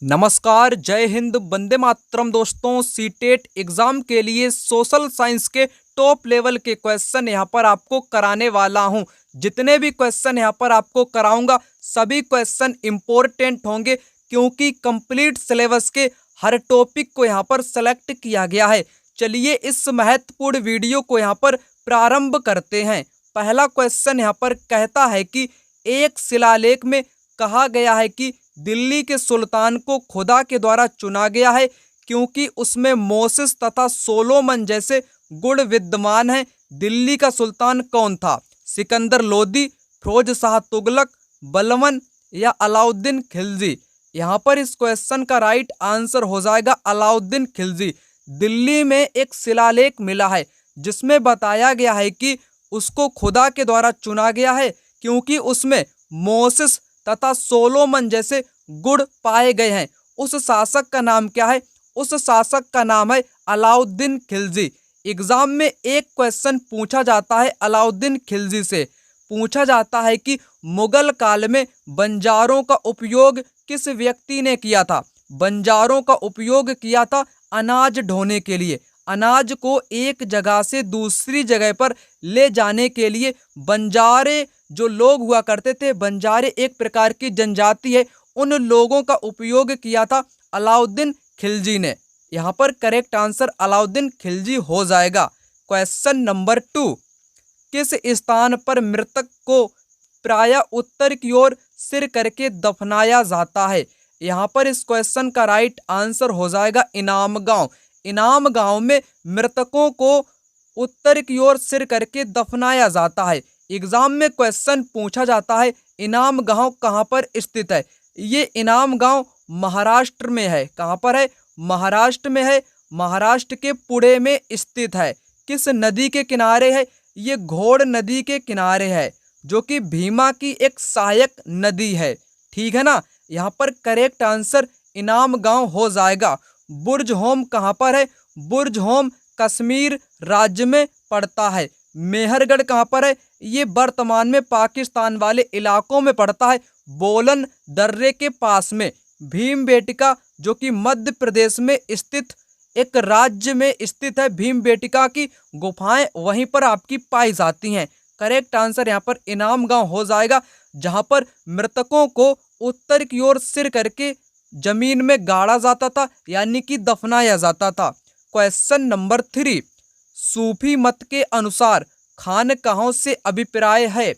नमस्कार, जय हिंद, वंदे मातरम। दोस्तों, सीटेट एग्जाम के लिए सोशल साइंस के टॉप लेवल के क्वेश्चन यहाँ पर आपको कराने वाला हूँ। जितने भी क्वेश्चन यहाँ पर आपको कराऊंगा सभी क्वेश्चन इंपॉर्टेंट होंगे, क्योंकि कंप्लीट सिलेबस के हर टॉपिक को यहाँ पर सेलेक्ट किया गया है। चलिए इस महत्वपूर्ण वीडियो को यहाँ पर प्रारंभ करते हैं। पहला क्वेश्चन यहाँ पर कहता है कि एक शिलालेख में कहा गया है कि दिल्ली के सुल्तान को खुदा के द्वारा चुना गया है क्योंकि उसमें मोसेस तथा सोलोमन जैसे गुण विद्यमान हैं। दिल्ली का सुल्तान कौन था? सिकंदर लोदी, फिरोज शाह तुगलक, बलबन या अलाउद्दीन खिलजी? यहाँ पर इस क्वेश्चन का राइट आंसर हो जाएगा अलाउद्दीन खिलजी। दिल्ली में एक शिलालेख मिला है जिसमें बताया गया है कि उसको खुदा के द्वारा चुना गया है क्योंकि उसमें मोसेस तथा सोलोमन जैसे गुण पाए गए हैं। उस शासक का नाम क्या है? उस शासक का नाम है अलाउद्दीन खिलजी। एग्जाम में एक क्वेश्चन पूछा जाता है अलाउद्दीन खिलजी से। पूछा जाता है कि मुगल काल में बंजारों का उपयोग किस व्यक्ति ने किया था? बंजारों का उपयोग किया था अनाज ढोने के लिए। अनाज को एक जगह से दूसरी जगह पर ले जाने के लिए बंजारे जो लोग हुआ करते थे, बंजारे एक प्रकार की जनजाति है, उन लोगों का उपयोग किया था अलाउद्दीन खिलजी ने। यहाँ पर करेक्ट आंसर अलाउद्दीन खिलजी हो जाएगा। क्वेश्चन नंबर 2, किस स्थान पर मृतक को प्रायः उत्तर की ओर सिर करके दफनाया जाता है? यहाँ पर इस क्वेश्चन का राइट आंसर हो जाएगा इनाम गांव। इनाम गांव में मृतकों को उत्तर की ओर सिर करके दफनाया जाता है। एग्जाम में क्वेश्चन पूछा जाता है इनाम गांव कहाँ पर स्थित है? ये इनाम गांव महाराष्ट्र में है। कहाँ पर है? महाराष्ट्र में है। महाराष्ट्र के पुणे में स्थित है। किस नदी के किनारे है? ये घोड़ नदी के किनारे है, जो कि भीमा की एक सहायक नदी है। ठीक है ना? यहाँ पर करेक्ट आंसर इनाम गांव हो जाएगा। बुर्ज होम कहाँ पर है? बुर्ज होम कश्मीर राज्य में पड़ता है। मेहरगढ़ कहाँ पर है? ये वर्तमान में पाकिस्तान वाले इलाकों में पड़ता है, बोलन दर्रे के पास में। भीमबेटका जो कि मध्य प्रदेश में स्थित एक राज्य में स्थित है, भीमबेटका की गुफाएं वहीं पर आपकी पाई जाती हैं। करेक्ट आंसर यहाँ पर इनाम गांव हो जाएगा, जहां पर मृतकों को उत्तर की ओर सिर करके जमीन में गाड़ा जाता था, यानी कि दफनाया जाता था। क्वेश्चन नंबर 3, सूफी मत के अनुसार खानकाहों से अभिप्राय है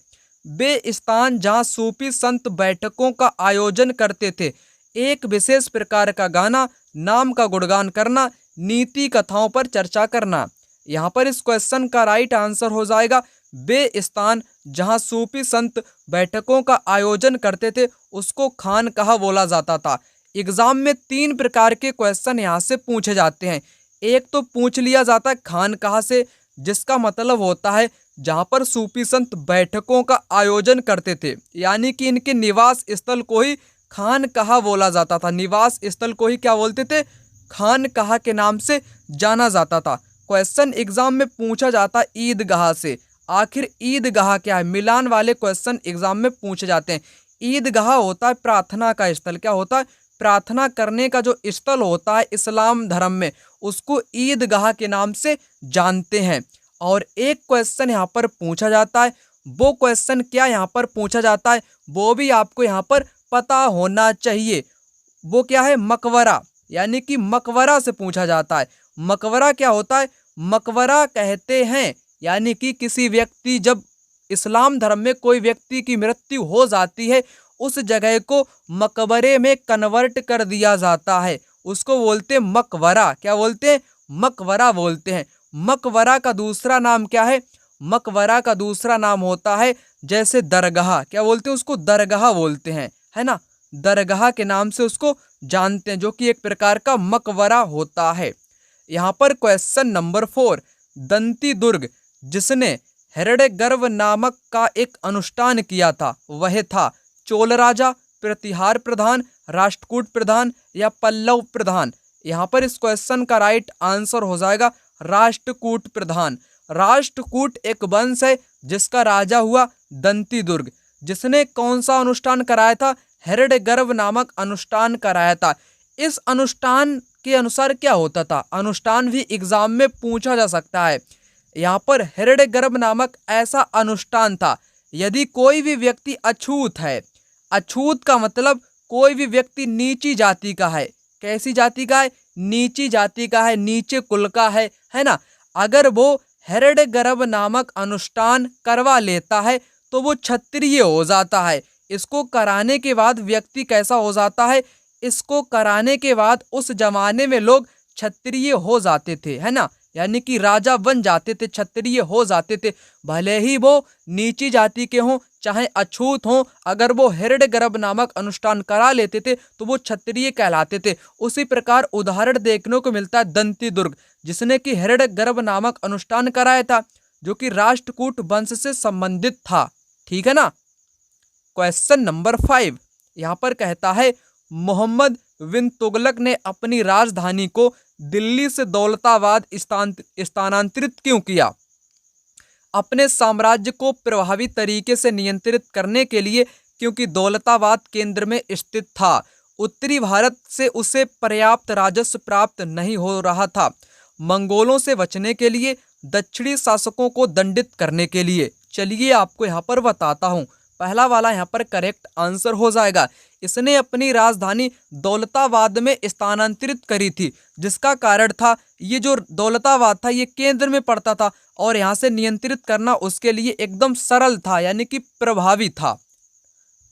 वे स्थान जहां सूफी संत बैठकों का आयोजन करते थे, एक विशेष प्रकार का गाना, नाम का गुणगान करना, नीति कथाओं पर चर्चा करना। यहाँ पर इस क्वेश्चन का राइट आंसर हो जाएगा वे स्थान जहां सूफी संत बैठकों का आयोजन करते थे उसको खानकाह बोला जाता था। एग्जाम में 3 प्रकार के क्वेश्चन यहाँ से पूछे जाते हैं। एक तो पूछ लिया जाता है खानकाह से, जिसका मतलब होता है जहां पर सूफी संत बैठकों का आयोजन करते थे, यानी कि इनके निवास स्थल को ही खानकाह बोला जाता था। निवास स्थल को ही क्या बोलते थे? खानकाह के नाम से जाना जाता था। क्वेश्चन एग्जाम में पूछा जाता है ईदगाह से। आखिर ईदगाह क्या है? मिलान वाले क्वेश्चन एग्जाम में पूछे जाते हैं। ईदगाह होता है प्रार्थना का स्थल। क्या होता है? प्रार्थना करने का जो स्थल होता है इस्लाम धर्म में, उसको ईदगाह के नाम से जानते हैं। और एक क्वेश्चन यहाँ पर पूछा जाता है, वो क्वेश्चन क्या यहाँ पर पूछा जाता है वो भी आपको यहाँ पर पता होना चाहिए। वो क्या है? मकबरा, यानी कि मकबरा से पूछा जाता है। मकबरा क्या होता है? मकबरा कहते हैं यानी कि किसी व्यक्ति, जब इस्लाम धर्म में कोई व्यक्ति की मृत्यु हो जाती है, उस जगह को मकबरे में कन्वर्ट कर दिया जाता है, उसको बोलते हैं मकबरा। क्या बोलते हैं? मकबरा बोलते हैं। मकबरा का दूसरा नाम क्या है? मकबरा का दूसरा नाम होता है जैसे दरगाह। क्या बोलते हैं उसको? दरगाह बोलते हैं, है ना? दरगाह के नाम से उसको जानते हैं, जो कि एक प्रकार का मकबरा होता है। यहाँ पर क्वेश्चन नंबर 4, दंती दुर्ग जिसने हिरण्यगर्भ नामक का एक अनुष्ठान किया था वह था चोल राजा, प्रतिहार प्रधान, राष्ट्रकूट प्रधान या पल्लव प्रधान? यहाँ पर इस क्वेश्चन का राइट आंसर हो जाएगा राष्ट्रकूट प्रधान। राष्ट्रकूट एक वंश है जिसका राजा हुआ दंती दुर्ग, जिसने कौन सा अनुष्ठान कराया था? हिरण्यगर्भ नामक अनुष्ठान कराया था। इस अनुष्ठान के अनुसार क्या होता था, अनुष्ठान भी एग्जाम में पूछा जा सकता है। यहाँ पर हिरण्यगर्भ नामक ऐसा अनुष्ठान था। यदि कोई भी व्यक्ति अछूत है, अछूत का मतलब कोई भी व्यक्ति नीची जाति का है। कैसी जाति का है? नीची जाति का है, नीचे कुल का है ना। अगर वो हिरण्यगर्भ नामक अनुष्ठान करवा लेता है तो वो क्षत्रिय हो जाता है। इसको कराने के बाद व्यक्ति कैसा हो जाता है? इसको कराने के बाद उस जमाने में लोग क्षत्रिय हो जाते थे, है ना, यानी कि राजा बन जाते थे, क्षत्रिय हो जाते थे। भले ही वो नीची जाति के हों चाहे अछूत हों, अगर वो हिरण्यगर्भ नामक अनुष्ठान करा लेते थे तो वो क्षत्रिय कहलाते थे। उसी प्रकार उदाहरण देखने को मिलता है दंती दुर्ग, जिसने कि हिरण्यगर्भ नामक अनुष्ठान कराया था, जो कि राष्ट्रकूट वंश से संबंधित था। ठीक है ना। क्वेश्चन नंबर 5 यहाँ पर कहता है, मोहम्मद बिन तुगलक ने अपनी राजधानी को दिल्ली से दौलताबाद स्थानांतरित क्यों किया? अपने साम्राज्य को प्रभावी तरीके से नियंत्रित करने के लिए, क्योंकि दौलताबाद केंद्र में स्थित था। उत्तरी भारत से उसे पर्याप्त राजस्व प्राप्त नहीं हो रहा था। मंगोलों से बचने के लिए, दक्षिणी शासकों को दंडित करने के लिए। चलिए आपको यहाँ पर बताता हूँ। पहला वाला यहाँ पर करेक्ट आंसर हो जाएगा। इसने अपनी राजधानी दौलताबाद में स्थानांतरित करी थी, जिसका कारण था ये जो दौलताबाद था ये केंद्र में पड़ता था और यहाँ से नियंत्रित करना उसके लिए एकदम सरल था, यानी कि प्रभावी था।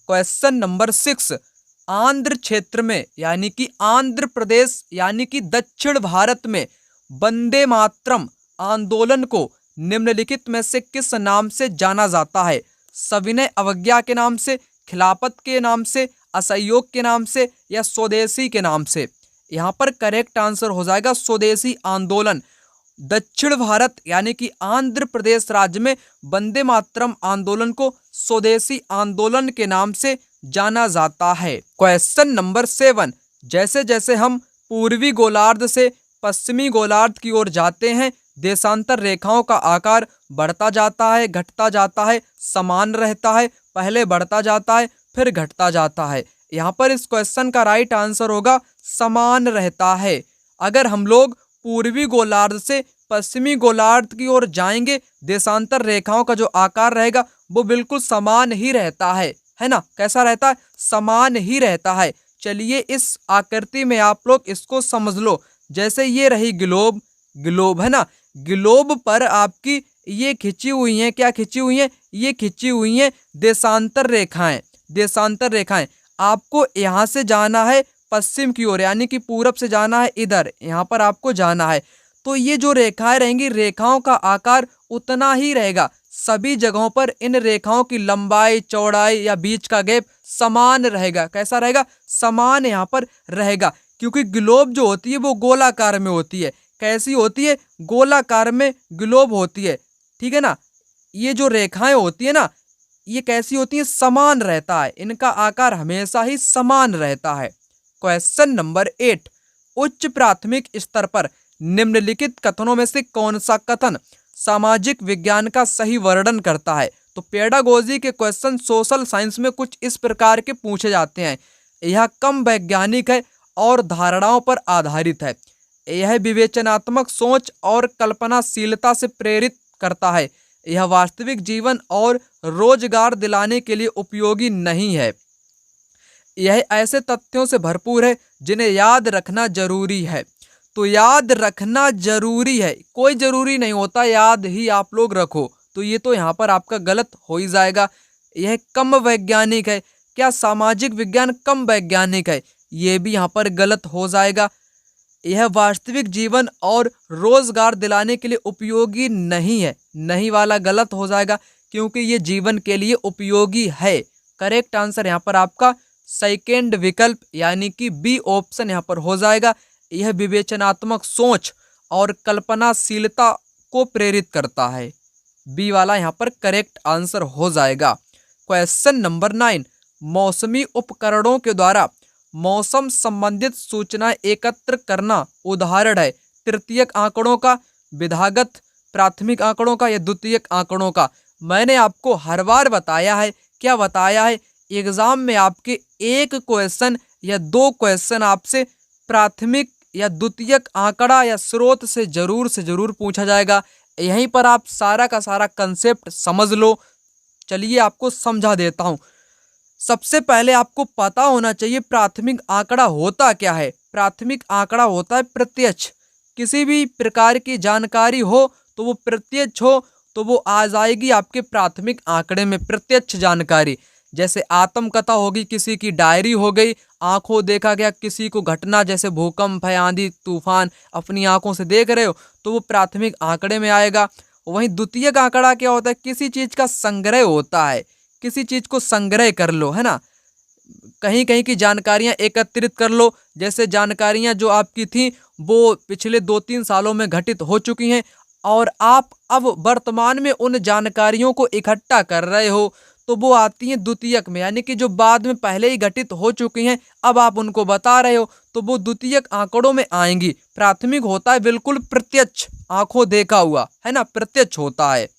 क्वेश्चन नंबर 6, आंध्र क्षेत्र में यानी कि आंध्र प्रदेश यानी कि दक्षिण भारत में वंदे मातरम आंदोलन को निम्नलिखित में से किस नाम से जाना जाता है? सविनय अवज्ञा के नाम से, खिलाफत के नाम से, असहयोग के नाम से या स्वदेशी के नाम से? यहाँ पर करेक्ट आंसर हो जाएगा स्वदेशी आंदोलन। दक्षिण भारत यानी कि आंध्र प्रदेश राज्य में वंदे मातरम आंदोलन को स्वदेशी आंदोलन के नाम से जाना जाता है। क्वेश्चन नंबर 7, जैसे जैसे हम पूर्वी गोलार्ध से पश्चिमी गोलार्ध की ओर जाते हैं, देशांतर रेखाओं का आकार बढ़ता जाता है, घटता जाता है, समान रहता है, पहले बढ़ता जाता है फिर घटता जाता है। यहाँ पर इस क्वेश्चन का राइट आंसर होगा समान रहता है। अगर हम लोग पूर्वी गोलार्ध से पश्चिमी गोलार्ध की ओर जाएंगे, देशांतर रेखाओं का जो आकार रहेगा वो बिल्कुल समान ही रहता है ना। कैसा रहता है? समान ही रहता है। चलिए इस आकृति में आप लोग इसको समझ लो। जैसे ये रही ग्लोब, ग्लोब है ना, ग्लोब पर आपकी ये खिंची हुई हैं, क्या खिंची हुई हैं? ये खिंची हुई हैं देशांतर रेखाएं। देशांतर रेखाएं, आपको यहाँ से जाना है पश्चिम की ओर, यानी कि पूरब से जाना है इधर, यहाँ पर आपको जाना है। तो ये जो रेखाएं रहेंगी, रेखाओं का आकार उतना ही रहेगा। सभी जगहों पर इन रेखाओं की लंबाई, चौड़ाई या बीच का गैप समान रहेगा। कैसा रहेगा? समान यहाँ पर रहेगा, क्योंकि ग्लोब जो होती है वो गोलाकार में होती है। कैसी होती है? गोलाकार में ग्लोब होती है। ठीक है ना। ये जो रेखाएं होती है ना, ये कैसी होती है? समान रहता है, इनका आकार हमेशा ही समान रहता है। क्वेश्चन नंबर 8, उच्च प्राथमिक स्तर पर निम्नलिखित कथनों में से कौन सा कथन सामाजिक विज्ञान का सही वर्णन करता है? तो पेडागोजी के क्वेश्चन सोशल साइंस में कुछ इस प्रकार के पूछे जाते हैं। यह कम वैज्ञानिक है और धारणाओं पर आधारित है। यह विवेचनात्मक सोच और कल्पनाशीलता से प्रेरित करता है। यह वास्तविक जीवन और रोजगार दिलाने के लिए उपयोगी नहीं है। यह ऐसे तथ्यों से भरपूर है जिन्हें याद रखना जरूरी है। तो याद रखना जरूरी है, कोई जरूरी नहीं होता याद ही आप लोग रखो। तो ये तो यहाँ पर आपका गलत हो ही जाएगा। यह कम वैज्ञानिक है, क्या सामाजिक विज्ञान कम वैज्ञानिक है? ये भी यहाँ पर गलत हो जाएगा। यह वास्तविक जीवन और रोजगार दिलाने के लिए उपयोगी नहीं है, नहीं वाला गलत हो जाएगा, क्योंकि ये जीवन के लिए उपयोगी है। करेक्ट आंसर यहाँ पर आपका सेकेंड विकल्प यानी कि बी ऑप्शन यहाँ पर हो जाएगा। यह विवेचनात्मक सोच और कल्पनाशीलता को प्रेरित करता है। बी वाला यहाँ पर करेक्ट आंसर हो जाएगा। क्वेश्चन नंबर 9, मौसमी उपकरणों के द्वारा मौसम संबंधित सूचना एकत्र करना उदाहरण है तृतीयक आंकड़ों का, विधागत प्राथमिक आंकड़ों का या द्वितीयक आंकड़ों का? मैंने आपको हर बार बताया है, क्या बताया है? एग्जाम में आपके एक क्वेश्चन या दो क्वेश्चन आपसे प्राथमिक या द्वितीयक आंकड़ा या स्रोत से जरूर पूछा जाएगा। यहीं पर आप सारा का सारा कंसेप्ट समझ लो। चलिए आपको समझा देता हूं। सबसे पहले आपको पता होना चाहिए प्राथमिक आंकड़ा होता क्या है। प्राथमिक आंकड़ा होता है प्रत्यक्ष। किसी भी प्रकार की जानकारी हो तो वो प्रत्यक्ष हो तो वो आ जाएगी आपके प्राथमिक आंकड़े में, प्रत्यक्ष जानकारी। जैसे आत्मकथा होगी, किसी की डायरी हो गई, आंखों देखा गया किसी को घटना जैसे भूकंप है, आंधी तूफान, अपनी आंखों से देख रहे हो तो वो प्राथमिक आंकड़े में आएगा। वहीं द्वितीयक आंकड़ा क्या होता है, किसी चीज का संग्रह होता है। किसी चीज को संग्रह कर लो, है ना, कहीं कहीं की जानकारियां एकत्रित कर लो। जैसे जानकारियां जो आपकी थी वो पिछले 2-3 सालों में घटित हो चुकी हैं और आप अब वर्तमान में उन जानकारियों को इकट्ठा कर रहे हो, तो वो आती हैं द्वितीयक में, यानी कि जो बाद में पहले ही घटित हो चुकी हैं अब आप उनको बता रहे हो तो वो द्वितीयक आंकड़ों में आएंगी। प्राथमिक होता है बिल्कुल प्रत्यक्ष, आंखों देखा हुआ, है ना, प्रत्यक्ष होता है।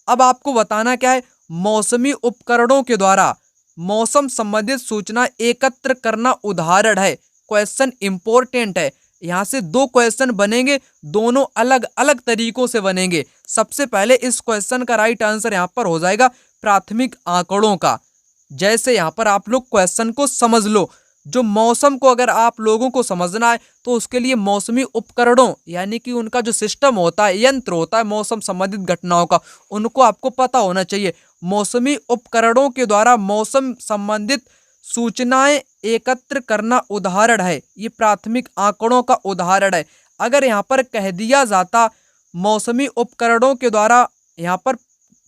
अब आपको बताना क्या है, मौसमी उपकरणों के द्वारा मौसम संबंधित सूचना एकत्र करना उदाहरण है। क्वेश्चन इंपॉर्टेंट है, यहाँ से 2 क्वेश्चन बनेंगे, दोनों अलग अलग तरीकों से बनेंगे। सबसे पहले इस क्वेश्चन का राइट आंसर यहाँ पर हो जाएगा प्राथमिक आंकड़ों का। जैसे यहाँ पर आप लोग क्वेश्चन को समझ लो, जो मौसम को अगर आप लोगों को समझना है तो उसके लिए मौसमी उपकरणों यानी कि उनका जो सिस्टम होता है, यंत्र होता है मौसम संबंधित घटनाओं का, उनको आपको पता होना चाहिए। मौसमी उपकरणों के द्वारा मौसम संबंधित सूचनाएं एकत्र करना उदाहरण है। ये प्राथमिक आंकड़ों का उदाहरण है। अगर यहाँ पर कह दिया जाता मौसमी उपकरणों के द्वारा, यहाँ पर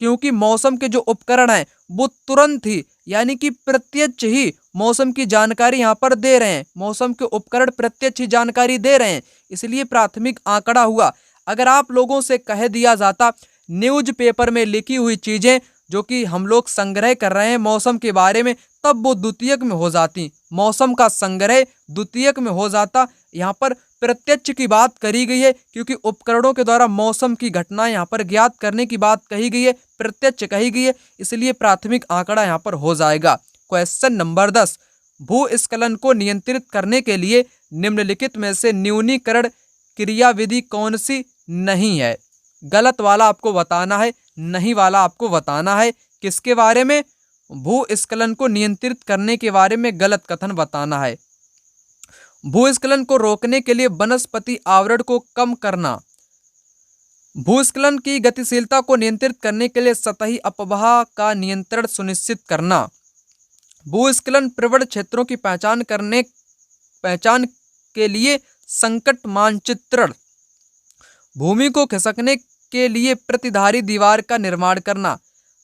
क्योंकि मौसम के जो उपकरण हैं वो तुरंत ही यानी कि प्रत्यक्ष ही मौसम की जानकारी यहाँ पर दे रहे हैं, मौसम के उपकरण प्रत्यक्ष ही जानकारी दे रहे हैं, इसलिए प्राथमिक आंकड़ा हुआ। अगर आप लोगों से कह दिया जाता न्यूज़पेपर में लिखी हुई चीजें जो कि हम लोग संग्रह कर रहे हैं मौसम के बारे में, तब वो द्वितीयक में हो जाती। मौसम का संग्रह द्वितीयक में हो जाता। यहाँ पर प्रत्यक्ष की बात करी गई है क्योंकि उपकरणों के द्वारा मौसम की घटना यहाँ पर ज्ञात करने की बात कही गई है, प्रत्यक्ष कही गई है, इसलिए प्राथमिक आंकड़ा यहाँ पर हो जाएगा। क्वेश्चन नंबर 10, भूस्खलन को नियंत्रित करने के लिए निम्नलिखित में से न्यूनीकरण क्रियाविधि कौन सी नहीं है। गलत वाला आपको बताना है, नहीं वाला आपको बताना है। किसके बारे में, भूस्खलन को नियंत्रित करने के बारे में गलत कथन बताना है। भूस्खलन को रोकने के लिए वनस्पति आवरण को कम करना। भूस्खलन की गतिशीलता को नियंत्रित करने के लिए सतही अपवाह का नियंत्रण सुनिश्चित करना। भूस्खलन प्रवण क्षेत्रों की पहचान के लिए संकट मानचित्रण। भूमि को खिसकने के लिए प्रतिधारी दीवार का निर्माण करना।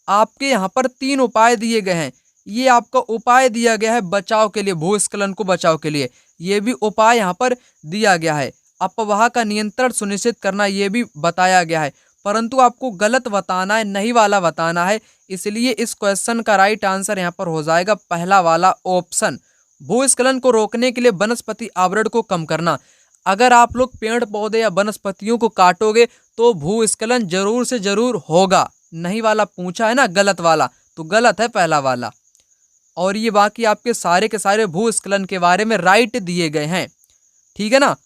आपके यहाँ पर 3 उपाय दिए गए हैं। ये आपका उपाय दिया गया है बचाव के लिए, भूस्खलन को बचाव के लिए ये भी उपाय यहाँ पर दिया गया है। अपवाह का नियंत्रण सुनिश्चित करना ये भी बताया गया है, परंतु आपको गलत बताना है, नहीं वाला बताना है। इसलिए इस क्वेश्चन का राइट आंसर यहाँ पर हो जाएगा पहला वाला ऑप्शन, भूस्खलन को रोकने के लिए वनस्पति आवरण को कम करना। अगर आप लोग पेड़ पौधे या वनस्पतियों को काटोगे तो भूस्खलन जरूर से जरूर होगा। नहीं वाला पूछा है ना, गलत वाला, तो गलत है पहला वाला। और ये बाकी आपके सारे के सारे भूस्खलन के बारे में राइट दिए गए हैं, ठीक है ना,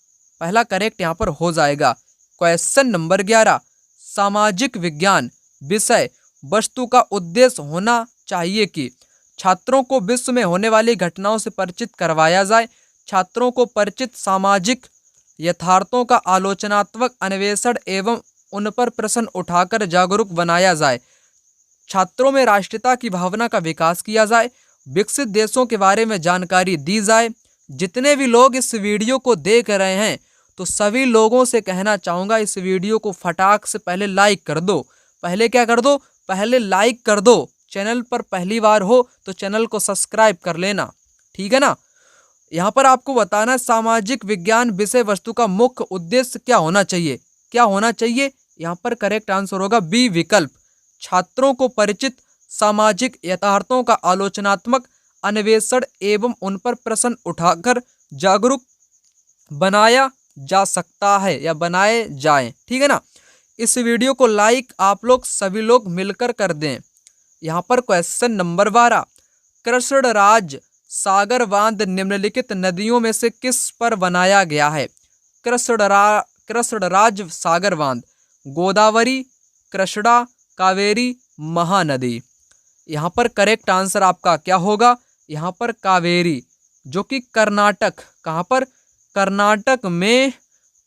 पहला करेक्ट यहाँ पर हो जाएगा। क्वेश्चन नंबर 11, सामाजिक विज्ञान विषय वस्तु का उद्देश्य होना चाहिए कि छात्रों को विश्व में होने वाली घटनाओं से परिचित करवाया जाए। छात्रों को परिचित सामाजिक यथार्थों का आलोचनात्मक अन्वेषण एवं उन पर प्रश्न उठाकर जागरूक बनाया जाए। छात्रों में राष्ट्रीयता की भावना का विकास किया जाए। विकसित देशों के बारे में जानकारी दी जाए। जितने भी लोग इस वीडियो को देख रहे हैं तो सभी लोगों से कहना चाहूँगा इस वीडियो को फटाक से पहले लाइक कर दो। पहले क्या कर दो, पहले लाइक कर दो। चैनल पर पहली बार हो तो चैनल को सब्सक्राइब कर लेना, ठीक है ना। यहाँ पर आपको बताना सामाजिक विज्ञान विषय वस्तु का मुख्य उद्देश्य क्या होना चाहिए। क्या होना चाहिए, यहाँ पर करेक्ट आंसर होगा बी विकल्प। छात्रों को परिचित सामाजिक यथार्थों का आलोचनात्मक अन्वेषण एवं उन पर प्रश्न उठाकर जागरूक बनाया जा सकता है या बनाए जाएं, ठीक है ना। इस वीडियो को लाइक आप लोग सभी लोग मिलकर कर दें। यहाँ पर क्वेश्चन नंबर 12, कृष्णराज सागर बांध निम्नलिखित नदियों में से किस पर बनाया गया है? कृष्णराज सागर बांध, गोदावरी, कृष्णा, कावेरी, महानदी। यहाँ पर करेक्ट आंसर आपका क्या होगा? यहाँ पर कावेरी, जो कि कर्नाटक, कहाँ पर? कर्नाटक में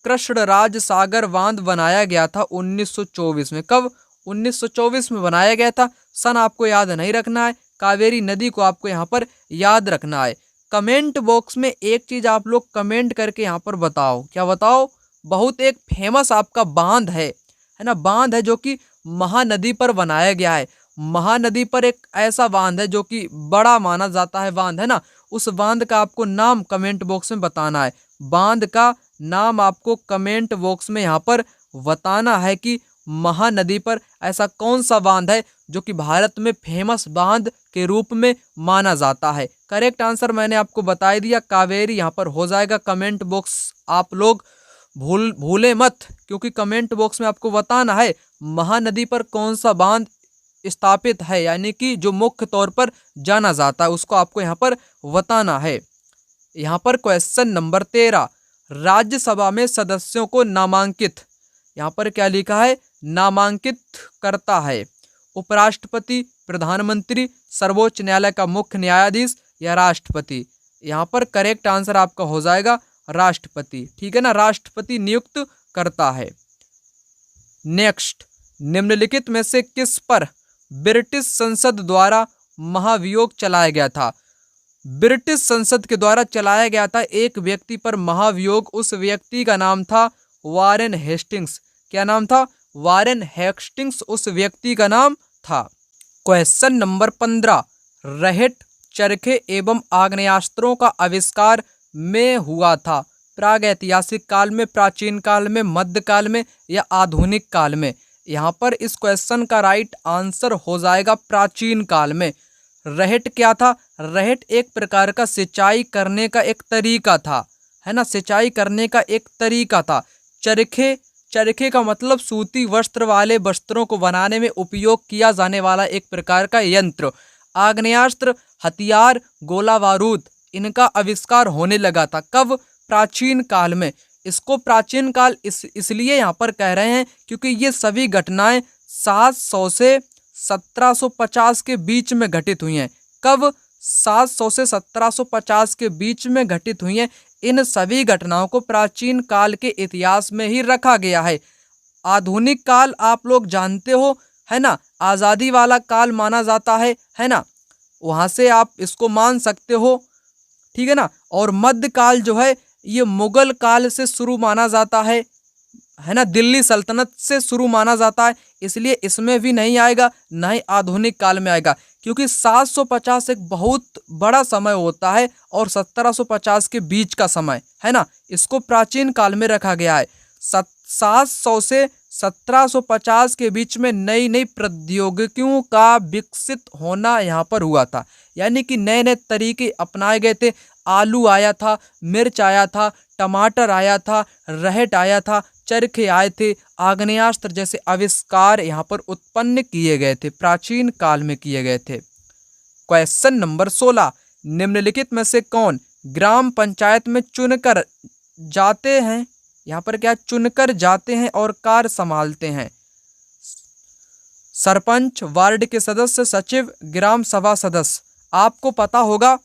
कृष्णराज सागर बांध बनाया गया था 1924 में। कब? 1924 में बनाया गया था। सन आपको याद नहीं रखना है, कावेरी नदी को आपको यहाँ पर याद रखना है। कमेंट बॉक्स में एक चीज आप लोग कमेंट करके यहाँ पर बताओ, क्या बताओ? बहुत एक फेमस आपका बांध है ना, बांध है जो कि महानदी पर बनाया गया है। महानदी पर एक ऐसा बांध है जो कि बड़ा माना जाता है बांध, है ना। उस बांध का आपको नाम कमेंट बॉक्स में बताना है। बांध का नाम आपको कमेंट बॉक्स में यहाँ पर बताना है कि महानदी पर ऐसा कौन सा बांध है जो कि भारत में फेमस बांध के रूप में माना जाता है। करेक्ट आंसर मैंने आपको बता दिया, कावेरी यहाँ पर हो जाएगा। कमेंट बॉक्स आप लोग भूले मत, क्योंकि कमेंट बॉक्स में आपको बताना है महानदी पर कौन सा बांध स्थापित है, यानी कि जो मुख्य तौर पर जाना जाता है उसको आपको यहाँ पर बताना है। यहाँ पर क्वेश्चन नंबर 13, राज्यसभा में सदस्यों को नामांकित, यहाँ पर क्या लिखा है? नामांकित करता है उपराष्ट्रपति, प्रधानमंत्री, सर्वोच्च न्यायालय का मुख्य न्यायाधीश या राष्ट्रपति। यहाँ पर करेक्ट आंसर आपका हो जाएगा राष्ट्रपति, ठीक है ना, राष्ट्रपति नियुक्त करता है। नेक्स्ट, निम्नलिखित में से किस पर ब्रिटिश संसद द्वारा महाभियोग चलाया गया था? ब्रिटिश संसद के द्वारा चलाया गया था एक व्यक्ति पर महाभियोग। उस व्यक्ति का नाम था वारेन हेस्टिंग्स। क्या नाम था? वारेन हेस्टिंग्स उस व्यक्ति का नाम था। क्वेश्चन नंबर 15, रहेट, चरखे एवं आग्नेयास्त्रों का आविष्कार में हुआ था? प्रागैतिहासिक काल में, प्राचीन काल में, मध्यकाल में या आधुनिक काल में? यहाँ पर इस क्वेश्चन का राइट आंसर हो जाएगा प्राचीन काल में। रहेट क्या था? रहेट एक प्रकार का सिंचाई करने का एक तरीका था, है ना, सिंचाई करने का एक तरीका था। चरखे, चरखे का मतलब सूती वस्त्र वाले वस्त्रों को बनाने में उपयोग किया जाने वाला एक प्रकार का यंत्र। आग्नेयास्त्र, हथियार, गोला बारूद, इनका आविष्कार होने लगा था। कब? प्राचीन काल में। इसको प्राचीन काल इसलिए यहाँ पर कह रहे हैं क्योंकि ये सभी घटनाएं 700 से 1750 के बीच में घटित हुई हैं। कब? 700 से 1750 के बीच में घटित हुई हैं। इन सभी घटनाओं को प्राचीन काल के इतिहास में ही रखा गया है। आधुनिक काल आप लोग जानते हो, है ना, आज़ादी वाला काल माना जाता है ना, वहाँ से आप इसको मान सकते हो, ठीक है ना। और मध्यकाल जो है ये मुगल काल से शुरू माना जाता है ना, दिल्ली सल्तनत से शुरू माना जाता है, इसलिए इसमें भी नहीं आएगा, ना ही आधुनिक काल में आएगा, क्योंकि 750 एक बहुत बड़ा समय होता है और 1750 के बीच का समय, है ना, इसको प्राचीन काल में रखा गया है। 700 से 1750 के बीच में नई नई प्रौद्योगिकियों का विकसित होना यहाँ पर हुआ था, यानी कि नए नए तरीके अपनाए गए थे। आलू आया था, मिर्च आया था, टमाटर आया था, रहेट आया था, चरखे आए थे, आग्नेयास्त्र जैसे आविष्कार यहाँ पर उत्पन्न किए गए थे, प्राचीन काल में किए गए थे। क्वेश्चन नंबर 16, निम्नलिखित में से कौन ग्राम पंचायत में चुनकर जाते हैं? यहाँ पर क्या चुनकर जाते हैं और कार्य संभालते हैं? सरपंच, वार्ड के सदस्य, सचिव, ग्राम सभा सदस्य। आपको पता होगा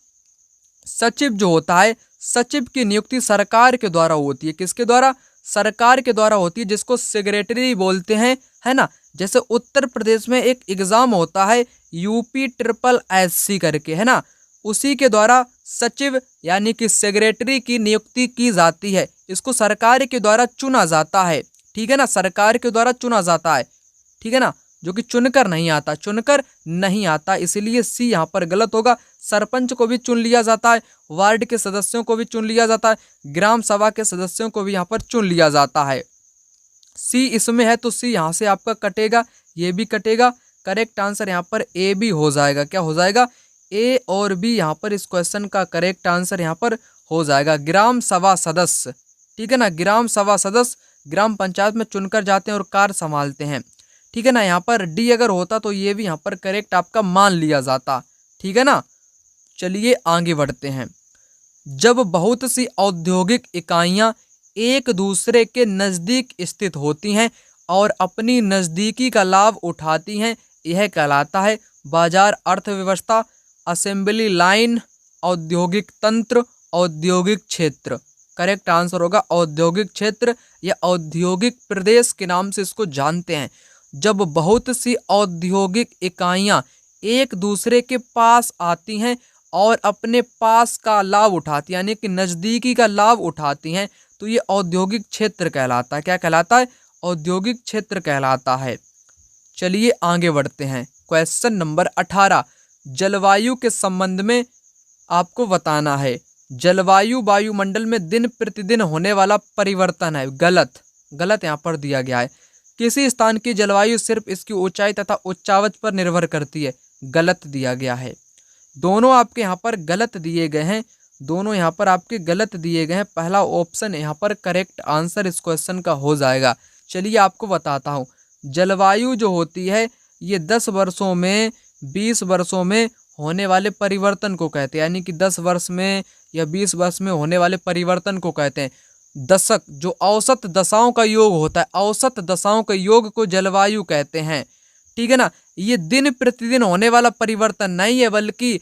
सचिव जो होता है, सचिव की नियुक्ति सरकार के द्वारा होती है। किसके द्वारा? सरकार के द्वारा होती है, जिसको सेक्रेटरी बोलते हैं, है ना। जैसे उत्तर प्रदेश में एक एग्जाम होता है UPSSC करके, है ना, उसी के द्वारा सचिव यानी कि सेक्रेटरी की नियुक्ति की जाती है। इसको सरकार के द्वारा चुना जाता है, ठीक है ना, सरकार के द्वारा चुना जाता है, ठीक है ना, जो कि चुनकर नहीं आता, चुनकर नहीं आता, इसलिए सी यहाँ पर गलत होगा। सरपंच को भी चुन लिया जाता है, वार्ड के सदस्यों को भी चुन लिया जाता है, ग्राम सभा के सदस्यों को भी यहाँ पर चुन लिया जाता है। सी इसमें है तो सी यहाँ से आपका कटेगा, ये भी कटेगा। करेक्ट आंसर यहाँ पर ए भी हो जाएगा। क्या हो जाएगा? ए और बी यहाँ पर इस क्वेश्चन का करेक्ट आंसर यहाँ पर हो जाएगा, ग्राम सभा सदस्य, ठीक है ना। ग्राम सभा सदस्य ग्राम पंचायत में चुनकर जाते हैं और कार्य संभालते हैं, ठीक है ना। यहाँ पर डी अगर होता तो ये भी यहाँ पर करेक्ट आपका मान लिया जाता, ठीक है ना। चलिए आगे बढ़ते हैं। जब बहुत सी औद्योगिक इकाइयां एक दूसरे के नज़दीक स्थित होती हैं और अपनी नज़दीकी का लाभ उठाती हैं, यह कहलाता है बाजार अर्थव्यवस्था, असेंबली लाइन, औद्योगिक तंत्र, औद्योगिक क्षेत्र। करेक्ट आंसर होगा औद्योगिक क्षेत्र या औद्योगिक प्रदेश के नाम से इसको जानते हैं। जब बहुत सी औद्योगिक इकाइयां एक दूसरे के पास आती हैं और अपने पास का लाभ उठाती हैं, यानी कि नज़दीकी का लाभ उठाती हैं, तो ये औद्योगिक क्षेत्र कहलाता है। क्या कहलाता है? औद्योगिक क्षेत्र कहलाता है। चलिए आगे बढ़ते हैं। क्वेश्चन नंबर 18, जलवायु के संबंध में आपको बताना है। जलवायु वायुमंडल में दिन प्रतिदिन होने वाला परिवर्तन है। गलत, गलत यहाँ पर दिया गया है। किसी स्थान की जलवायु सिर्फ इसकी ऊंचाई तथा उच्चावच पर निर्भर करती है। गलत दिया गया है। दोनों आपके यहाँ पर गलत दिए गए हैं। दोनों यहाँ पर आपके गलत दिए गए हैं। पहला ऑप्शन यहाँ पर करेक्ट आंसर इस क्वेश्चन का हो जाएगा। चलिए आपको बताता हूँ। जलवायु जो होती है ये 10 वर्षों में, 20 वर्षों में होने वाले परिवर्तन को कहते हैं, यानी कि 10 वर्ष में या 20 वर्ष में होने वाले परिवर्तन को कहते हैं। दशक, जो औसत दशाओं का योग होता है, औसत दशाओं के योग को जलवायु कहते हैं। ठीक है ना। ये दिन प्रतिदिन होने वाला परिवर्तन नहीं है, बल्कि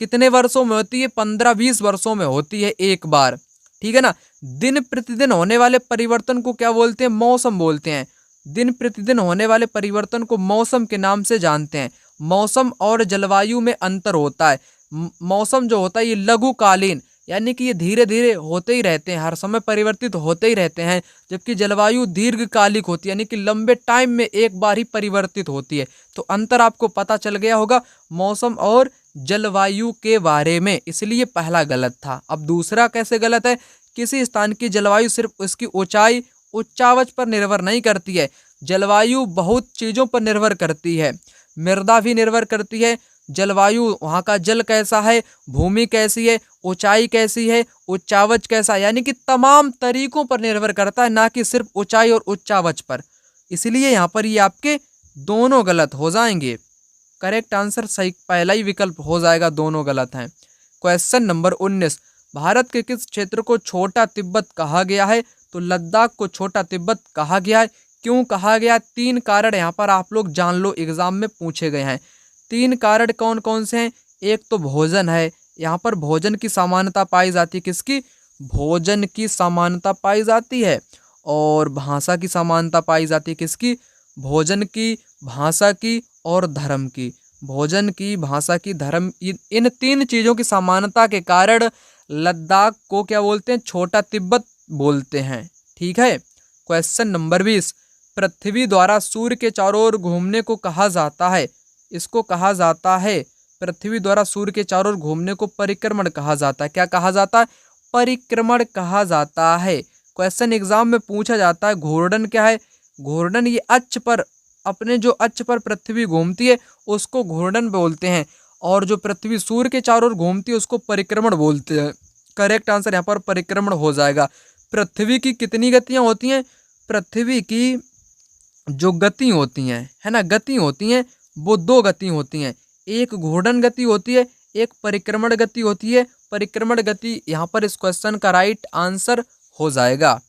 कितने वर्षों में होती है? 15-20 वर्षों में होती है एक बार। ठीक है ना। दिन प्रतिदिन होने वाले परिवर्तन को क्या बोलते हैं? मौसम बोलते हैं। दिन प्रतिदिन होने वाले परिवर्तन को मौसम के नाम से जानते हैं। मौसम और जलवायु में अंतर होता है। मौसम जो होता है ये लघुकालीन, यानी कि ये धीरे धीरे होते ही रहते हैं, हर समय परिवर्तित होते ही रहते हैं, जबकि जलवायु दीर्घकालिक होती है, यानी कि लंबे टाइम में एक बार ही परिवर्तित होती है। तो अंतर आपको पता चल गया होगा मौसम और जलवायु के बारे में, इसलिए पहला गलत था। अब दूसरा कैसे गलत है? किसी स्थान की जलवायु सिर्फ उसकी ऊंचाई, उच्चावच पर निर्भर नहीं करती है। जलवायु बहुत चीज़ों पर निर्भर करती है। मृदा भी निर्भर करती है। जलवायु, वहाँ का जल कैसा है, भूमि कैसी है, ऊंचाई कैसी है, उच्चावच कैसा है, यानी कि तमाम तरीकों पर निर्भर करता है, ना कि सिर्फ ऊंचाई और उच्चावच पर। इसलिए यहाँ पर ये आपके दोनों गलत हो जाएंगे। करेक्ट आंसर सही पहला ही विकल्प हो जाएगा, दोनों गलत हैं। क्वेश्चन नंबर 19, भारत के किस क्षेत्र को छोटा तिब्बत कहा गया है? तो लद्दाख को छोटा तिब्बत कहा गया है। क्यों कहा गया? 3 कारण यहाँ पर आप लोग जान लो, एग्जाम में पूछे गए हैं। 3 कारण कौन कौन से हैं? एक तो भोजन है, यहाँ पर भोजन की समानता पाई जाती है। किसकी? भोजन की समानता पाई जाती है। और भाषा की समानता पाई जाती है। किसकी? भोजन की, भाषा की और धर्म की। भोजन की, भाषा की, धर्म, इन 3 चीज़ों की समानता के कारण लद्दाख को क्या बोलते हैं? छोटा तिब्बत बोलते हैं। ठीक है। क्वेश्चन नंबर 20, पृथ्वी द्वारा सूर्य के चारों ओर घूमने को कहा जाता है। इसको कहा जाता है, पृथ्वी द्वारा सूर्य के चारों ओर घूमने को परिक्रमण कहा जाता है। क्या कहा जाता है? परिक्रमण कहा जाता है। क्वेश्चन एग्जाम में पूछा जाता है घूर्णन क्या है? घूर्णन ये अक्ष पर, अपने जो अक्ष पर पृथ्वी घूमती है उसको घूर्णन बोलते हैं, और जो पृथ्वी सूर्य के चारों ओर घूमती है उसको परिक्रमण बोलते हैं। करेक्ट आंसर यहाँ पर परिक्रमण हो जाएगा। पृथ्वी की कितनी गतियाँ होती हैं? पृथ्वी की जो गति होती हैं, है ना, गति होती हैं, वो 2 गति होती हैं। एक घूर्णन गति होती है, एक परिक्रमण गति होती है। परिक्रमण गति यहाँ पर इस क्वेश्चन का राइट आंसर हो जाएगा।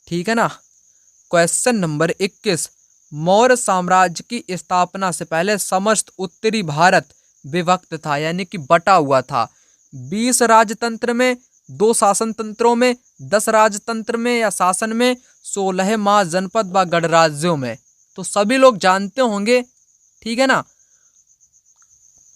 ठीक है ना। क्वेश्चन नंबर 21, मौर्य साम्राज्य की स्थापना से पहले समस्त उत्तरी भारत विभक्त था, यानी कि बटा हुआ था। 20 राजतंत्र में, 2 शासन तंत्रों में, 10 राजतंत्र में या शासन में, 16 महाजनपद व गणराज्यों में। तो सभी लोग जानते होंगे, ठीक है ना,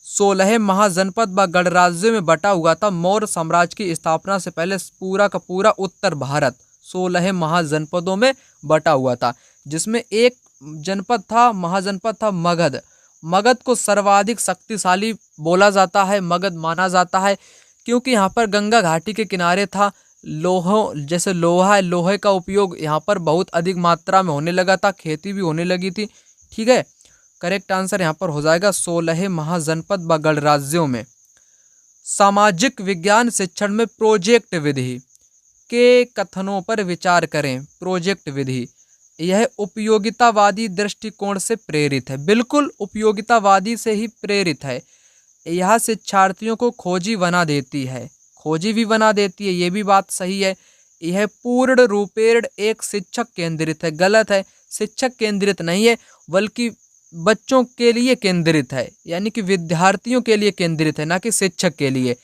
16 महाजनपद व गणराज्यों में बटा हुआ था। मौर्य साम्राज्य की स्थापना से पहले पूरा का पूरा उत्तर भारत 16 महाजनपदों में बटा हुआ था, जिसमें एक जनपद था, महाजनपद था मगध। मगध को सर्वाधिक शक्तिशाली बोला जाता है, मगध माना जाता है, क्योंकि यहाँ पर गंगा घाटी के किनारे था। जैसे लोहा है, लोहे का उपयोग यहाँ पर बहुत अधिक मात्रा में होने लगा था, खेती भी होने लगी थी। ठीक है। करेक्ट आंसर यहाँ पर हो जाएगा 16 महाजनपद व गणराज्यों में। सामाजिक विज्ञान शिक्षण में प्रोजेक्ट विधि के कथनों पर विचार करें। प्रोजेक्ट विधि यह उपयोगितावादी दृष्टिकोण से प्रेरित है। बिल्कुल उपयोगितावादी से ही प्रेरित है। यह शिक्षार्थियों को खोजी बना देती है। खोजी भी बना देती है, ये भी बात सही है। यह पूर्ण रूपेण एक शिक्षक केंद्रित है, गलत है। शिक्षक केंद्रित नहीं है बल्कि बच्चों के लिए केंद्रित है, यानी कि विद्यार्थियों के लिए केंद्रित है, ना कि शिक्षक के लिए।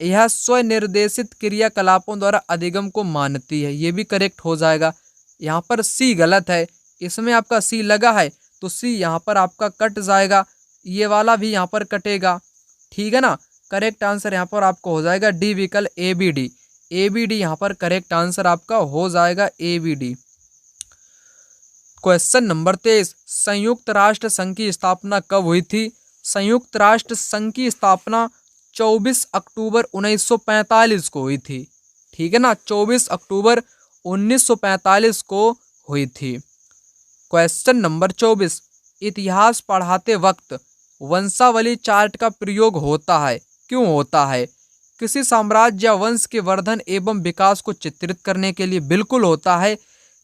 यह स्वनिर्देशित क्रियाकलापों द्वारा अधिगम को मानती है, ये भी करेक्ट हो जाएगा। यहाँ पर सी गलत है, इसमें आपका सी लगा है तो सी यहाँ पर आपका कट जाएगा, ये वाला भी यहाँ पर कटेगा, ठीक है ना। करेक्ट आंसर यहाँ पर आपको हो जाएगा डी विकल्प ABD। ABD यहाँ पर करेक्ट आंसर आपका हो जाएगा ABD। क्वेश्चन नंबर 23, संयुक्त राष्ट्र संघ की स्थापना कब हुई थी? संयुक्त राष्ट्र संघ की स्थापना 24 अक्टूबर 1945 को हुई थी, ठीक है ना। 24 अक्टूबर 1945 को हुई थी। क्वेश्चन नंबर 24, इतिहास पढ़ाते वक्त वंशावली चार्ट का प्रयोग होता है, क्यों होता है? किसी साम्राज्य या वंश के वर्धन एवं विकास को चित्रित करने के लिए बिल्कुल होता है।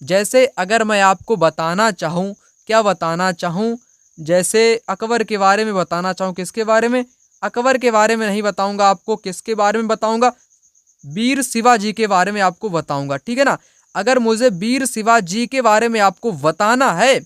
जैसे अगर मैं आपको बताना चाहूँ, क्या बताना चाहूँ, जैसे अकबर के बारे में बताना चाहूँ, किसके बारे में? अकबर के बारे में नहीं बताऊंगा आपको, किसके बारे में बताऊंगा? वीर शिवाजी के बारे में आपको बताऊंगा, ठीक है ना। अगर मुझे वीर शिवाजी के बारे में आपको बताना है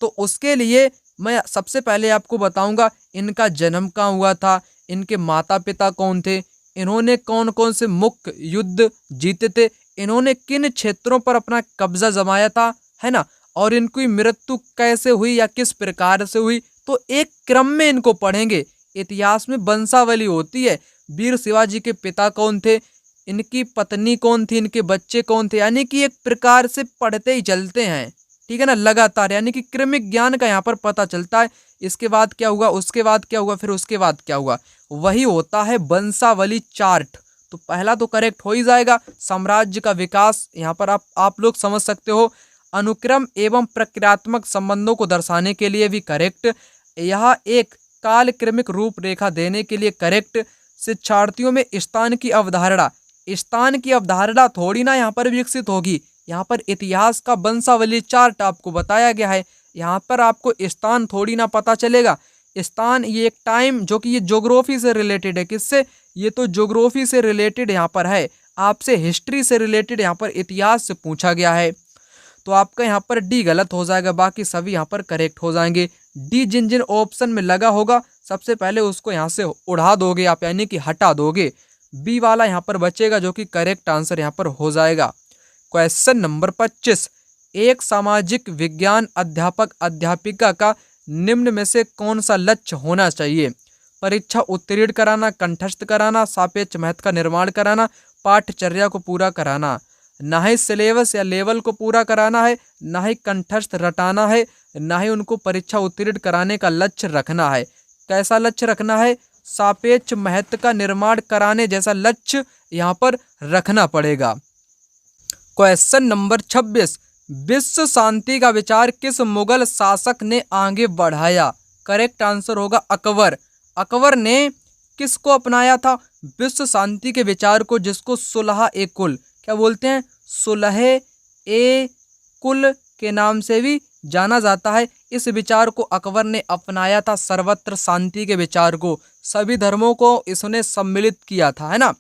तो उसके लिए मैं सबसे पहले आपको बताऊंगा इनका जन्म कहाँ हुआ था, इनके माता पिता कौन थे, इन्होंने कौन कौन से मुख्य युद्ध जीते थे, इन्होंने किन क्षेत्रों पर अपना कब्जा जमाया था, है ना, और इनकी मृत्यु कैसे हुई या किस प्रकार से हुई। तो एक क्रम में इनको पढ़ेंगे। इतिहास में वंशावली होती है, वीर शिवाजी के पिता कौन थे, इनकी पत्नी कौन थी, इनके बच्चे कौन थे, यानी कि एक प्रकार से पढ़ते ही चलते हैं, ठीक है ना, लगातार, यानी कि क्रमिक ज्ञान का यहाँ पर पता चलता है। इसके बाद क्या हुआ, उसके बाद क्या हुआ, फिर उसके बाद क्या हुआ, वही होता है वंशावली चार्ट। तो पहला तो करेक्ट हो ही जाएगा। साम्राज्य का विकास यहाँ पर आप लोग समझ सकते हो। अनुक्रम एवं प्रक्रियात्मक संबंधों को दर्शाने के लिए भी करेक्ट। यह एक कालक्रमिक रूपरेखा देने के लिए करेक्ट। शिक्षार्थियों में स्थान की अवधारणा थोड़ी ना यहाँ पर विकसित होगी। यहाँ पर इतिहास का वंशावली चार्ट आपको बताया गया है, यहाँ पर आपको स्थान थोड़ी ना पता चलेगा। स्थान ये एक टाइम, जो कि ये ज्योग्राफी से रिलेटेड है। किससे? ये तो ज्योग्राफी से रिलेटेड यहाँ पर है, आपसे हिस्ट्री से रिलेटेड यहाँ पर इतिहास से पूछा गया है। तो आपका यहाँ पर डी गलत हो जाएगा, बाकी सभी यहाँ पर करेक्ट हो जाएंगे। डी जिन जिन ऑप्शन में लगा होगा सबसे पहले उसको यहाँ से उड़ा दोगे आप, यानी कि हटा दोगे। बी वाला यहाँ पर बचेगा, जो कि करेक्ट आंसर यहाँ पर हो जाएगा। क्वेश्चन नंबर 25, एक सामाजिक विज्ञान अध्यापक अध्यापिका का निम्न में से कौन सा लक्ष्य होना चाहिए? परीक्षा उत्तीर्ण कराना, कंठस्थ कराना, सापेक्ष महत्व का निर्माण कराना, पाठचर्या को पूरा कराना। ना ही सिलेबस या लेवल को पूरा कराना है, ना ही कंठस्थ रटाना है, ना ही उनको परीक्षा उत्तीर्ण कराने का लक्ष्य रखना है। कैसा लक्ष्य रखना है? सापेक्ष महत्व का निर्माण कराने जैसा लक्ष्य यहाँ पर रखना पड़ेगा। क्वेश्चन नंबर 26, विश्व शांति का विचार किस मुगल शासक ने आगे बढ़ाया? करेक्ट आंसर होगा अकबर। अकबर ने किसको अपनाया था? विश्व शांति के विचार को, जिसको सुलह ए कुल, क्या बोलते हैं, सुलह ए कुल के नाम से भी जाना जाता है। इस विचार को अकबर ने अपनाया था, सर्वत्र शांति के विचार को, सभी धर्मों को इसने सम्मिलित किया था, है ना।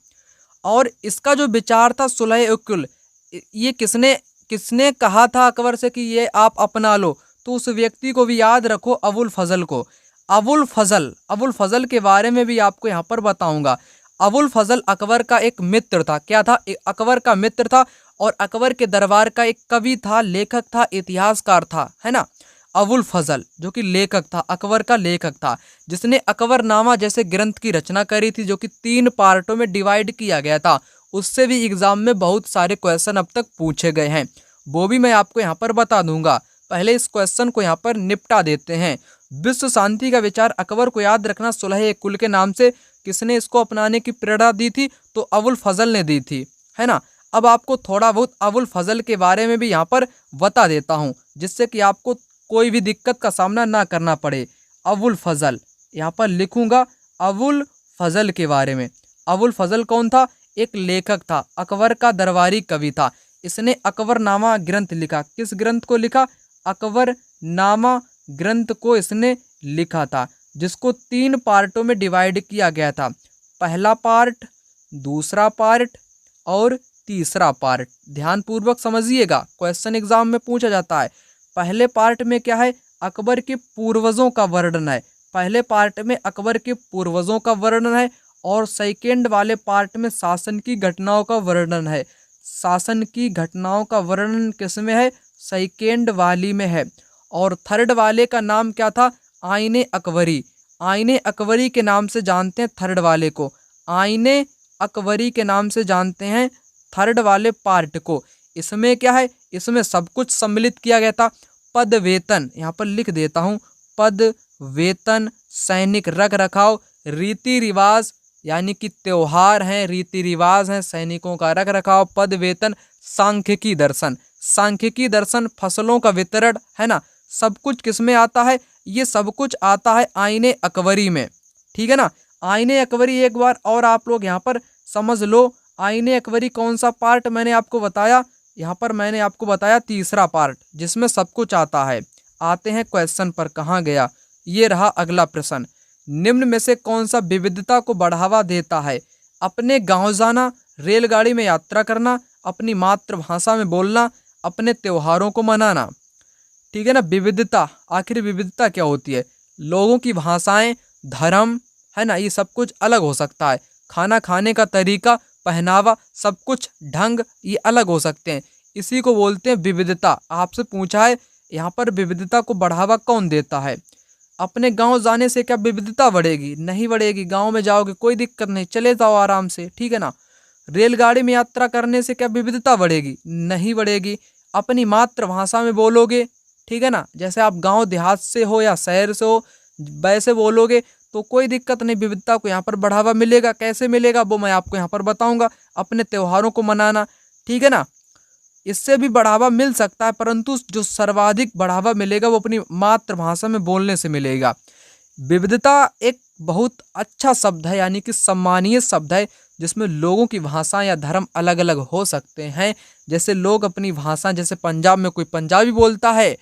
और इसका जो विचार था सुलह ए कुल, ये किसने कहा था अकबर से कि ये आप अपना लो? तो उस व्यक्ति को भी याद रखो, अबुल फजल को। अबुल फजल के बारे में भी आपको यहाँ पर बताऊंगा। अबुल फजल अकबर का एक मित्र था। क्या था? अकबर का मित्र था, और अकबर के दरबार का एक कवि था, लेखक था, इतिहासकार था, है ना। अबुल फजल जो कि लेखक था, अकबर का लेखक था, जिसने अकबरनामा जैसे ग्रंथ की रचना करी थी, जो कि 3 पार्टों में डिवाइड किया गया था। उससे भी एग्जाम में बहुत सारे क्वेश्चन अब तक पूछे गए हैं, वो भी मैं आपको यहाँ पर बता दूंगा। पहले इस क्वेश्चन को यहाँ पर निपटा देते हैं। विश्व शांति का विचार अकबर को याद रखना, सुलह ए कुल के नाम से। किसने इसको अपनाने की प्रेरणा दी थी? तो अबुल फजल ने दी थी, है ना। अब आपको थोड़ा बहुत अबुल फजल के बारे में भी यहाँ पर बता देता हूँ, जिससे कि आपको कोई भी दिक्कत का सामना ना करना पड़े। अबुल फजल यहाँ पर लिखूंगा, अबुल फजल के बारे में। अबुल फजल कौन था? एक लेखक था, अकबर का दरबारी कवि था। इसने अकबरनामा ग्रंथ लिखा। किस ग्रंथ को लिखा? अकबरनामा ग्रंथ को इसने लिखा था, जिसको 3 पार्टों में डिवाइड किया गया था। पहला पार्ट, दूसरा पार्ट और तीसरा पार्ट। ध्यानपूर्वक समझिएगा, क्वेश्चन एग्जाम में पूछा जाता है। पहले पार्ट में क्या है, अकबर के पूर्वजों का वर्णन है। पहले पार्ट में अकबर के पूर्वजों का वर्णन है और सेकेंड वाले पार्ट में शासन की घटनाओं का वर्णन है। शासन की घटनाओं का वर्णन किस में है, सेकेंड वाली में है। और थर्ड वाले का नाम क्या था, आईने अकबरी। आईने अकबरी के नाम से जानते हैं थर्ड वाले को, आईने अकबरी के नाम से जानते हैं थर्ड वाले पार्ट को। इसमें क्या है, इसमें सब कुछ सम्मिलित किया गया था। पद वेतन, यहाँ पर लिख देता हूँ, पद वेतन, सैनिक रख रखाव, रीति रिवाज यानी कि त्योहार हैं, रीति रिवाज हैं, सैनिकों का रख रखाव, पद वेतन, सांख्यिकी दर्शन। सांख्यिकी दर्शन, फसलों का वितरण, है ना, सब कुछ किस में आता है, ये सब कुछ आता है आईने अकबरी में। ठीक है ना। आईने अकबरी एक बार और आप लोग यहाँ पर समझ लो। आईने अकबरी कौन सा पार्ट मैंने आपको बताया, यहाँ पर मैंने आपको बताया तीसरा पार्ट, जिसमें सब कुछ आता है। आते हैं क्वेश्चन पर, कहाँ गया, ये रहा अगला प्रश्न। निम्न में से कौन सा विविधता को बढ़ावा देता है, अपने गांव जाना, रेलगाड़ी में यात्रा करना, अपनी मातृभाषा में बोलना, अपने त्योहारों को मनाना। ठीक है ना। विविधता, आखिर विविधता क्या होती है, लोगों की भाषाएं, धर्म, है ना, ये सब कुछ अलग हो सकता है। खाना खाने का तरीका, पहनावा, सब कुछ ढंग, ये अलग हो सकते हैं। इसी को बोलते हैं विविधता। आपसे पूछा है यहाँ पर विविधता को बढ़ावा कौन देता है। अपने गांव जाने से क्या विविधता बढ़ेगी, नहीं बढ़ेगी। गांव में जाओगे कोई दिक्कत नहीं, चले जाओ आराम से, ठीक है ना। रेलगाड़ी में यात्रा करने से क्या विविधता बढ़ेगी, नहीं बढ़ेगी। अपनी मातृभाषा में बोलोगे, ठीक है ना, जैसे आप गांव देहात से हो या शहर से हो, वैसे बोलोगे तो कोई दिक्कत नहीं, विविधता को यहाँ पर बढ़ावा मिलेगा। कैसे मिलेगा वो मैं आपको यहाँ पर बताऊंगा। अपने त्योहारों को मनाना, ठीक है ना, इससे भी बढ़ावा मिल सकता है, परंतु जो सर्वाधिक बढ़ावा मिलेगा वो अपनी मातृभाषा में बोलने से मिलेगा। विविधता एक बहुत अच्छा शब्द है, यानी कि सम्मानीय शब्द है, जिसमें लोगों की भाषा या धर्म अलग अलग हो सकते हैं। जैसे लोग अपनी भाषा, जैसे पंजाब में कोई पंजाबी बोलता है,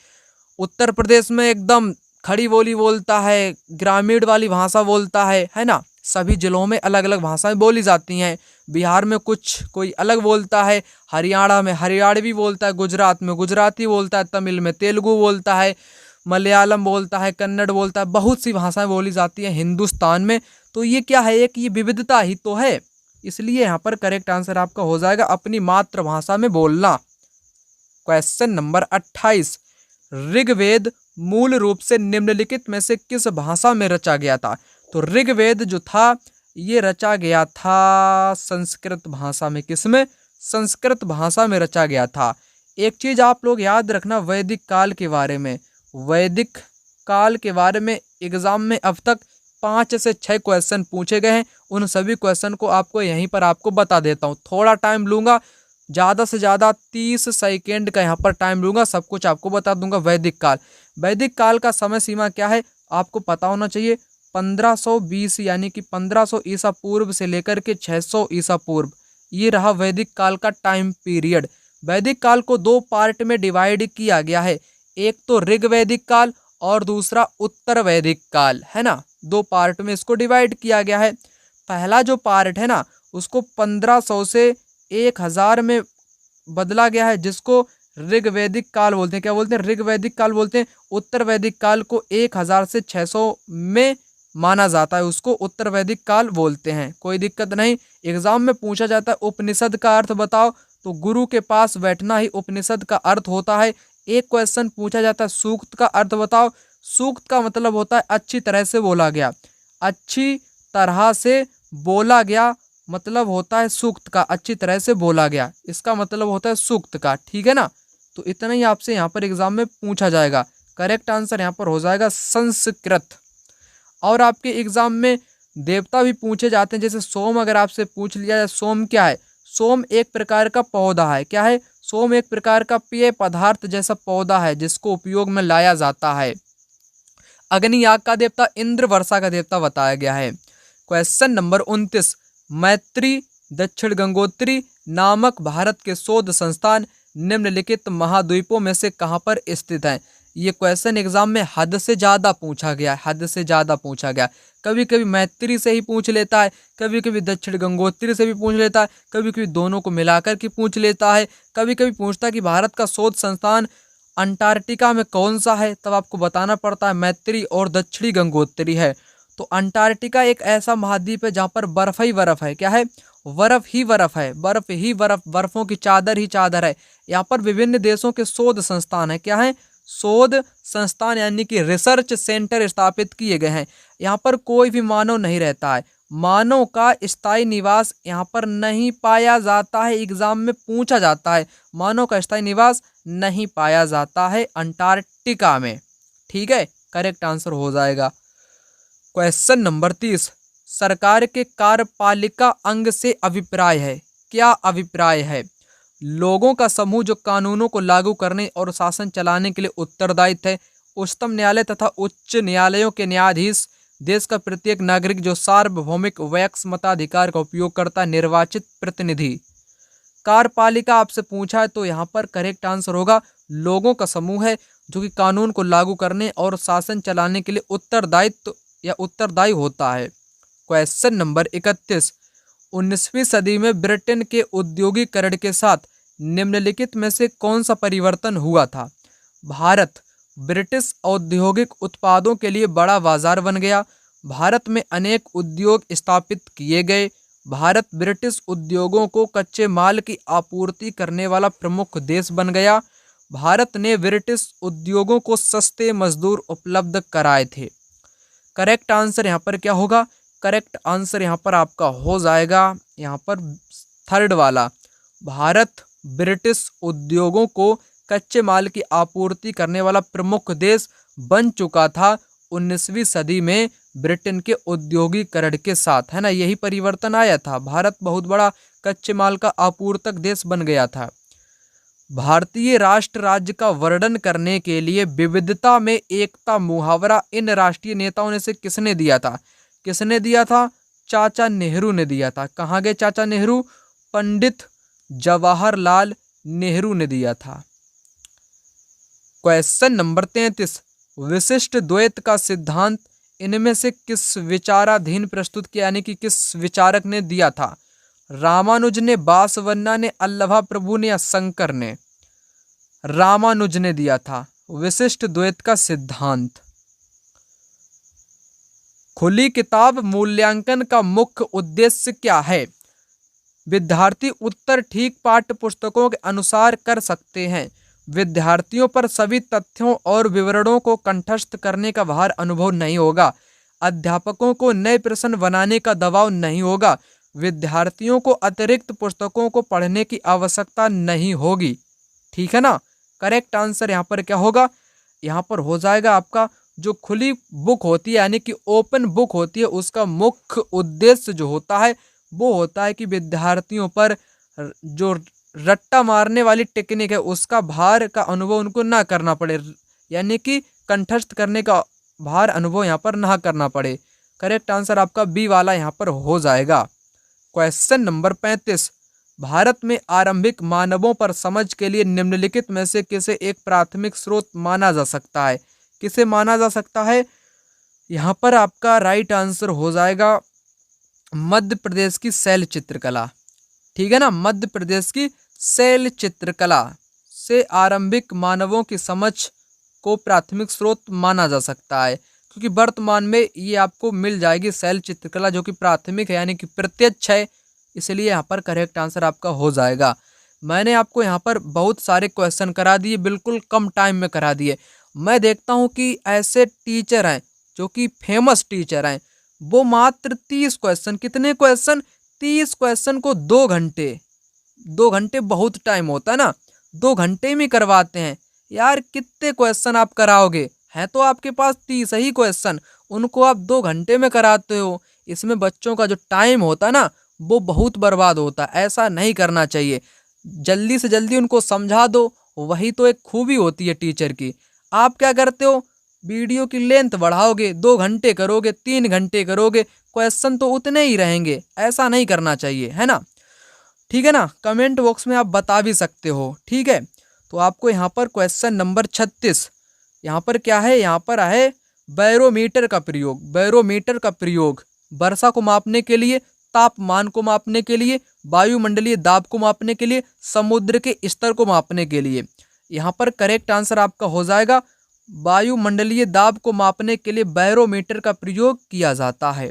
उत्तर प्रदेश में एकदम खड़ी बोली बोलता है, ग्रामीण वाली भाषा बोलता है ना। सभी जिलों में अलग अलग भाषाएं बोली जाती हैं। बिहार में कुछ कोई अलग बोलता है, हरियाणा में हरियाणवी बोलता है, गुजरात में गुजराती बोलता है, तमिल में तेलुगु बोलता है, मलयालम बोलता है, कन्नड़ बोलता है, बहुत सी भाषाएं बोली जाती हैं हिंदुस्तान में। तो ये क्या है, एक ये विविधता ही तो है। इसलिए यहाँ पर करेक्ट आंसर आपका हो जाएगा अपनी मातृभाषा में बोलना। क्वेश्चन नंबर 28, ऋग्वेद मूल रूप से निम्नलिखित में से किस भाषा में रचा गया था। तो ऋग्वेद जो था ये रचा गया था संस्कृत भाषा में। किसमें, संस्कृत भाषा में रचा गया था। एक चीज आप लोग याद रखना वैदिक काल के बारे में, वैदिक काल के बारे में एग्जाम में अब तक 5 से 6 क्वेश्चन पूछे गए हैं। उन सभी क्वेश्चन को आपको यहीं पर आपको बता देता हूँ। थोड़ा टाइम लूँगा, ज़्यादा से ज़्यादा 30 सेकेंड का यहाँ पर टाइम लूँगा, सब कुछ आपको बता दूंगा। वैदिक काल, वैदिक काल का समय सीमा क्या है आपको पता होना चाहिए। 1520 यानी कि 1500 ईसा पूर्व से लेकर के 600 ईसा पूर्व, ये रहा वैदिक काल का टाइम पीरियड। वैदिक काल को 2 पार्ट में डिवाइड किया गया है, एक तो ऋग्वैदिक काल और दूसरा उत्तर वैदिक काल, है ना। 2 पार्ट में इसको डिवाइड किया गया है। पहला जो पार्ट है ना उसको 1500 से 1000 में बदला गया है, जिसको ऋग्वैदिक काल बोलते हैं। क्या बोलते हैं, ऋग्वैदिक काल बोलते हैं। उत्तर वैदिक काल को 1000 से 600 में माना जाता है, उसको उत्तर वैदिक काल बोलते हैं। कोई दिक्कत नहीं, एग्जाम में पूछा जाता है उपनिषद का अर्थ बताओ, तो गुरु के पास बैठना ही उपनिषद का अर्थ होता है। एक क्वेश्चन पूछा जाता है सूक्त का अर्थ बताओ, सूक्त का मतलब होता है अच्छी तरह से बोला गया, अच्छी तरह से बोला गया मतलब होता है सूक्त का, अच्छी तरह से बोला गया, इसका मतलब होता है सूक्त का। ठीक है ना। तो इतना ही आपसे यहाँ पर एग्जाम में पूछा जाएगा। करेक्ट आंसर यहाँ पर हो जाएगा संस्कृत। और आपके एग्जाम में देवता भी पूछे जाते हैं, जैसे सोम अगर आपसे पूछ लिया जाए, सोम क्या है, सोम एक प्रकार का पौधा है। क्या है, सोम एक प्रकार का पेय पदार्थ जैसा पौधा है जिसको उपयोग में लाया जाता है। अग्नि आग का देवता, इंद्र वर्षा का देवता बताया गया है। क्वेश्चन नंबर 29, मैत्री दक्षिण गंगोत्री नामक भारत के शोध संस्थान निम्नलिखित महाद्वीपों में से कहाँ पर स्थित हैं। ये क्वेश्चन एग्जाम में हद से ज़्यादा पूछा गया है, हद से ज़्यादा पूछा गया। कभी कभी मैत्री से ही पूछ लेता है, कभी कभी दक्षिण गंगोत्री से भी पूछ लेता है, कभी कभी दोनों को मिलाकर के पूछ लेता है, कभी कभी पूछता है कि भारत का शोध संस्थान अंटार्कटिका में कौन सा है, तब आपको बताना पड़ता है मैत्री और दक्षिणी गंगोत्री है। तो अंटार्कटिका एक ऐसा महाद्वीप है जहाँ पर बर्फ ही बर्फ है। क्या है? बर्फ ही बर्फ है, बर्फ ही बर्फ, बर्फों की चादर ही चादर है। यहाँ पर विभिन्न देशों के शोध संस्थान है। क्या है? शोध संस्थान यानी कि रिसर्च सेंटर स्थापित किए गए हैं। यहाँ पर कोई भी मानव नहीं रहता है, मानव का स्थायी निवास यहाँ पर नहीं पाया जाता है। एग्जाम में पूछा जाता है, मानव का स्थायी निवास नहीं पाया जाता है अंटार्कटिका में। ठीक है, करेक्ट आंसर हो जाएगा। क्वेश्चन नंबर 30, सरकार के कार्यपालिका अंग से अभिप्राय है। क्या अभिप्राय है? लोगों का समूह जो कानूनों को लागू करने और शासन चलाने के लिए उत्तरदायित्व है। उच्चतम न्यायालय तथा उच्च न्यायालयों के न्यायाधीश, देश का प्रत्येक नागरिक जो सार्वभौमिक वैक्स मताधिकार का उपयोग करता है, निर्वाचित प्रतिनिधि। कार्यपालिका आपसे पूछा है तो यहाँ पर करेक्ट आंसर होगा लोगों का समूह है जो कि कानून को लागू करने और शासन चलाने के लिए उत्तरदायित्व या उत्तरदायी होता है। क्वेश्चन नंबर 31, 19वीं सदी में ब्रिटेन के औद्योगिकरण के साथ निम्नलिखित में से कौन सा परिवर्तन हुआ था? भारत ब्रिटिश औद्योगिक उत्पादों के लिए बड़ा बाजार बन गया। भारत में अनेक उद्योग स्थापित किए गए। भारत ब्रिटिश उद्योगों को कच्चे माल की आपूर्ति करने वाला प्रमुख देश बन गया। भारत ने ब्रिटिश उद्योगों को सस्ते मजदूर उपलब्ध कराए थे। करेक्ट आंसर यहाँ पर क्या होगा? करेक्ट आंसर यहाँ पर आपका हो जाएगा यहाँ पर थर्ड वाला। भारत ब्रिटिश उद्योगों को कच्चे माल की आपूर्ति करने वाला प्रमुख देश बन चुका था 19वीं सदी में ब्रिटेन के औद्योगिकरण के साथ, है ना। यही परिवर्तन आया था, भारत बहुत बड़ा कच्चे माल का आपूर्तक देश बन गया था। भारतीय राष्ट्र राज्य का वर्णन करने के लिए विविधता में एकता मुहावरा इन राष्ट्रीय नेताओं ने से किसने दिया था? किसने दिया था? चाचा नेहरू ने दिया था। कहाँ गए चाचा नेहरू? पंडित जवाहरलाल नेहरू ने दिया था। क्वेश्चन नंबर 33, विशिष्ट द्वैत का सिद्धांत इनमें से किस विचाराधीन प्रस्तुत किया, यानी कि किस विचारक ने दिया था? रामानुज ने, बासवन्ना ने, अल्लभा प्रभु ने या शंकर ने? रामानुज ने दिया था विशिष्ट द्वैत का सिद्धांत। खुली किताब मूल्यांकन का मुख्य उद्देश्य क्या है? विद्यार्थी उत्तर ठीक पाठ्य पुस्तकों के अनुसार कर सकते हैं। विद्यार्थियों पर सभी तथ्यों और विवरणों को कंठस्थ करने का भार अनुभव नहीं होगा। अध्यापकों को नए प्रश्न बनाने का दबाव नहीं होगा। विद्यार्थियों को अतिरिक्त पुस्तकों को पढ़ने की आवश्यकता नहीं होगी। ठीक है ना। करेक्ट आंसर यहाँ पर क्या होगा? यहाँ पर हो जाएगा आपका जो खुली बुक होती है यानी कि ओपन बुक होती है, उसका मुख्य उद्देश्य जो होता है वो होता है कि विद्यार्थियों पर जो रट्टा मारने वाली टेक्निक है उसका भार का अनुभव उनको ना करना पड़े, यानी कि कंठस्थ करने का भार अनुभव यहाँ पर ना करना पड़े। करेक्ट आंसर आपका बी वाला यहाँ पर हो जाएगा। क्वेश्चन नंबर 35, भारत में आरंभिक मानवों पर समझ के लिए निम्नलिखित में से किसे एक प्राथमिक स्रोत माना जा सकता है? किसे माना जा सकता है? यहाँ पर आपका राइट आंसर हो जाएगा मध्य प्रदेश की शैल चित्रकला। ठीक है ना, मध्य प्रदेश की शैल चित्रकला से आरंभिक मानवों की समझ को प्राथमिक स्रोत माना जा सकता है, क्योंकि वर्तमान में ये आपको मिल जाएगी शैल चित्रकला जो कि प्राथमिक है यानी कि प्रत्यक्ष है, इसलिए यहाँ पर करेक्ट आंसर आपका हो जाएगा। मैंने आपको यहाँ पर बहुत सारे क्वेश्चन करा दिए, बिल्कुल कम टाइम में करा दिए। मैं देखता हूँ कि ऐसे टीचर हैं जो कि फेमस टीचर हैं, वो मात्र 30 क्वेश्चन, कितने क्वेश्चन? 30 क्वेश्चन को 2 घंटे, 2 घंटे बहुत टाइम होता है ना, 2 घंटे में करवाते हैं। यार कितने क्वेश्चन आप कराओगे? हैं तो आपके पास 30 ही क्वेश्चन, उनको आप 2 घंटे में कराते हो। इसमें बच्चों का जो टाइम होता है ना वो बहुत बर्बाद होता है। ऐसा नहीं करना चाहिए, जल्दी से जल्दी उनको समझा दो, वही तो एक खूबी होती है टीचर की। आप क्या करते हो? वीडियो की लेंथ बढ़ाओगे, 2 घंटे करोगे, 3 घंटे करोगे, क्वेश्चन तो उतने ही रहेंगे। ऐसा नहीं करना चाहिए, है ना। ठीक है ना, कमेंट बॉक्स में आप बता भी सकते हो। ठीक है, तो आपको यहाँ पर क्वेश्चन नंबर 36 यहाँ पर क्या है, यहाँ पर है बैरोमीटर का प्रयोग। बैरोमीटर का प्रयोग वर्षा को मापने के लिए, तापमान को मापने के लिए, वायुमंडलीय दाब को मापने के लिए, समुद्र के स्तर को मापने के लिए। यहाँ पर करेक्ट आंसर आपका हो जाएगा वायुमंडलीय दाब को मापने के लिए बैरोमीटर का प्रयोग किया जाता है।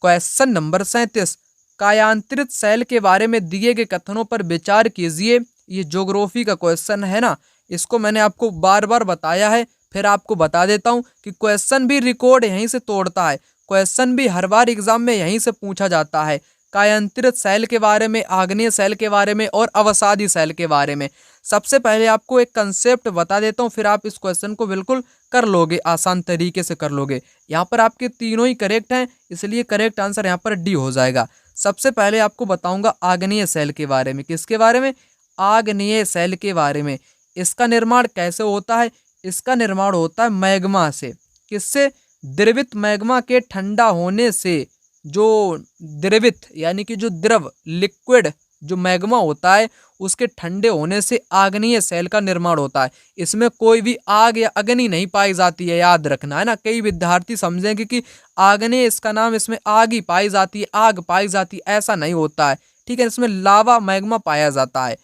क्वेश्चन नंबर 37, कायांतरित सेल के बारे में दिए गए कथनों पर विचार कीजिए। ये ज्योग्राफी का क्वेश्चन है ना, इसको मैंने आपको बार बार बताया है, फिर आपको बता देता हूँ कि क्वेश्चन भी रिकॉर्ड यहीं से तोड़ता है। क्वेश्चन भी हर बार एग्जाम में यहीं से पूछा जाता है, कायांतरित सेल के बारे में, आग्नेय सेल के बारे में और अवसादी सेल के बारे में। सबसे पहले आपको एक कंसेप्ट बता देता हूँ, फिर आप इस क्वेश्चन को बिल्कुल कर लोगे, आसान तरीके से कर लोगे। यहाँ पर आपके तीनों ही करेक्ट हैं, इसलिए करेक्ट आंसर यहाँ पर डी हो जाएगा। सबसे पहले आपको बताऊंगा आग्नेय सेल के बारे में। किसके बारे में? आग्नेय सेल के बारे में। इसका निर्माण कैसे होता है? इसका निर्माण होता है मैग्मा से। किससे? द्रवित मैग्मा के ठंडा होने से। जो द्रवित यानी कि जो द्रव, लिक्विड जो मैग्मा होता है, उसके ठंडे होने से आग्नेय सेल का निर्माण होता है। इसमें कोई भी आग या अग्नि नहीं पाई जाती है, याद रखना है ना। कई विद्यार्थी समझेंगे कि आग्नेय इसका नाम, इसमें आग ही पाई जाती है, आग पाई जाती है, ऐसा नहीं होता है, ठीक है। इसमें लावा मैग्मा पाया जाता है।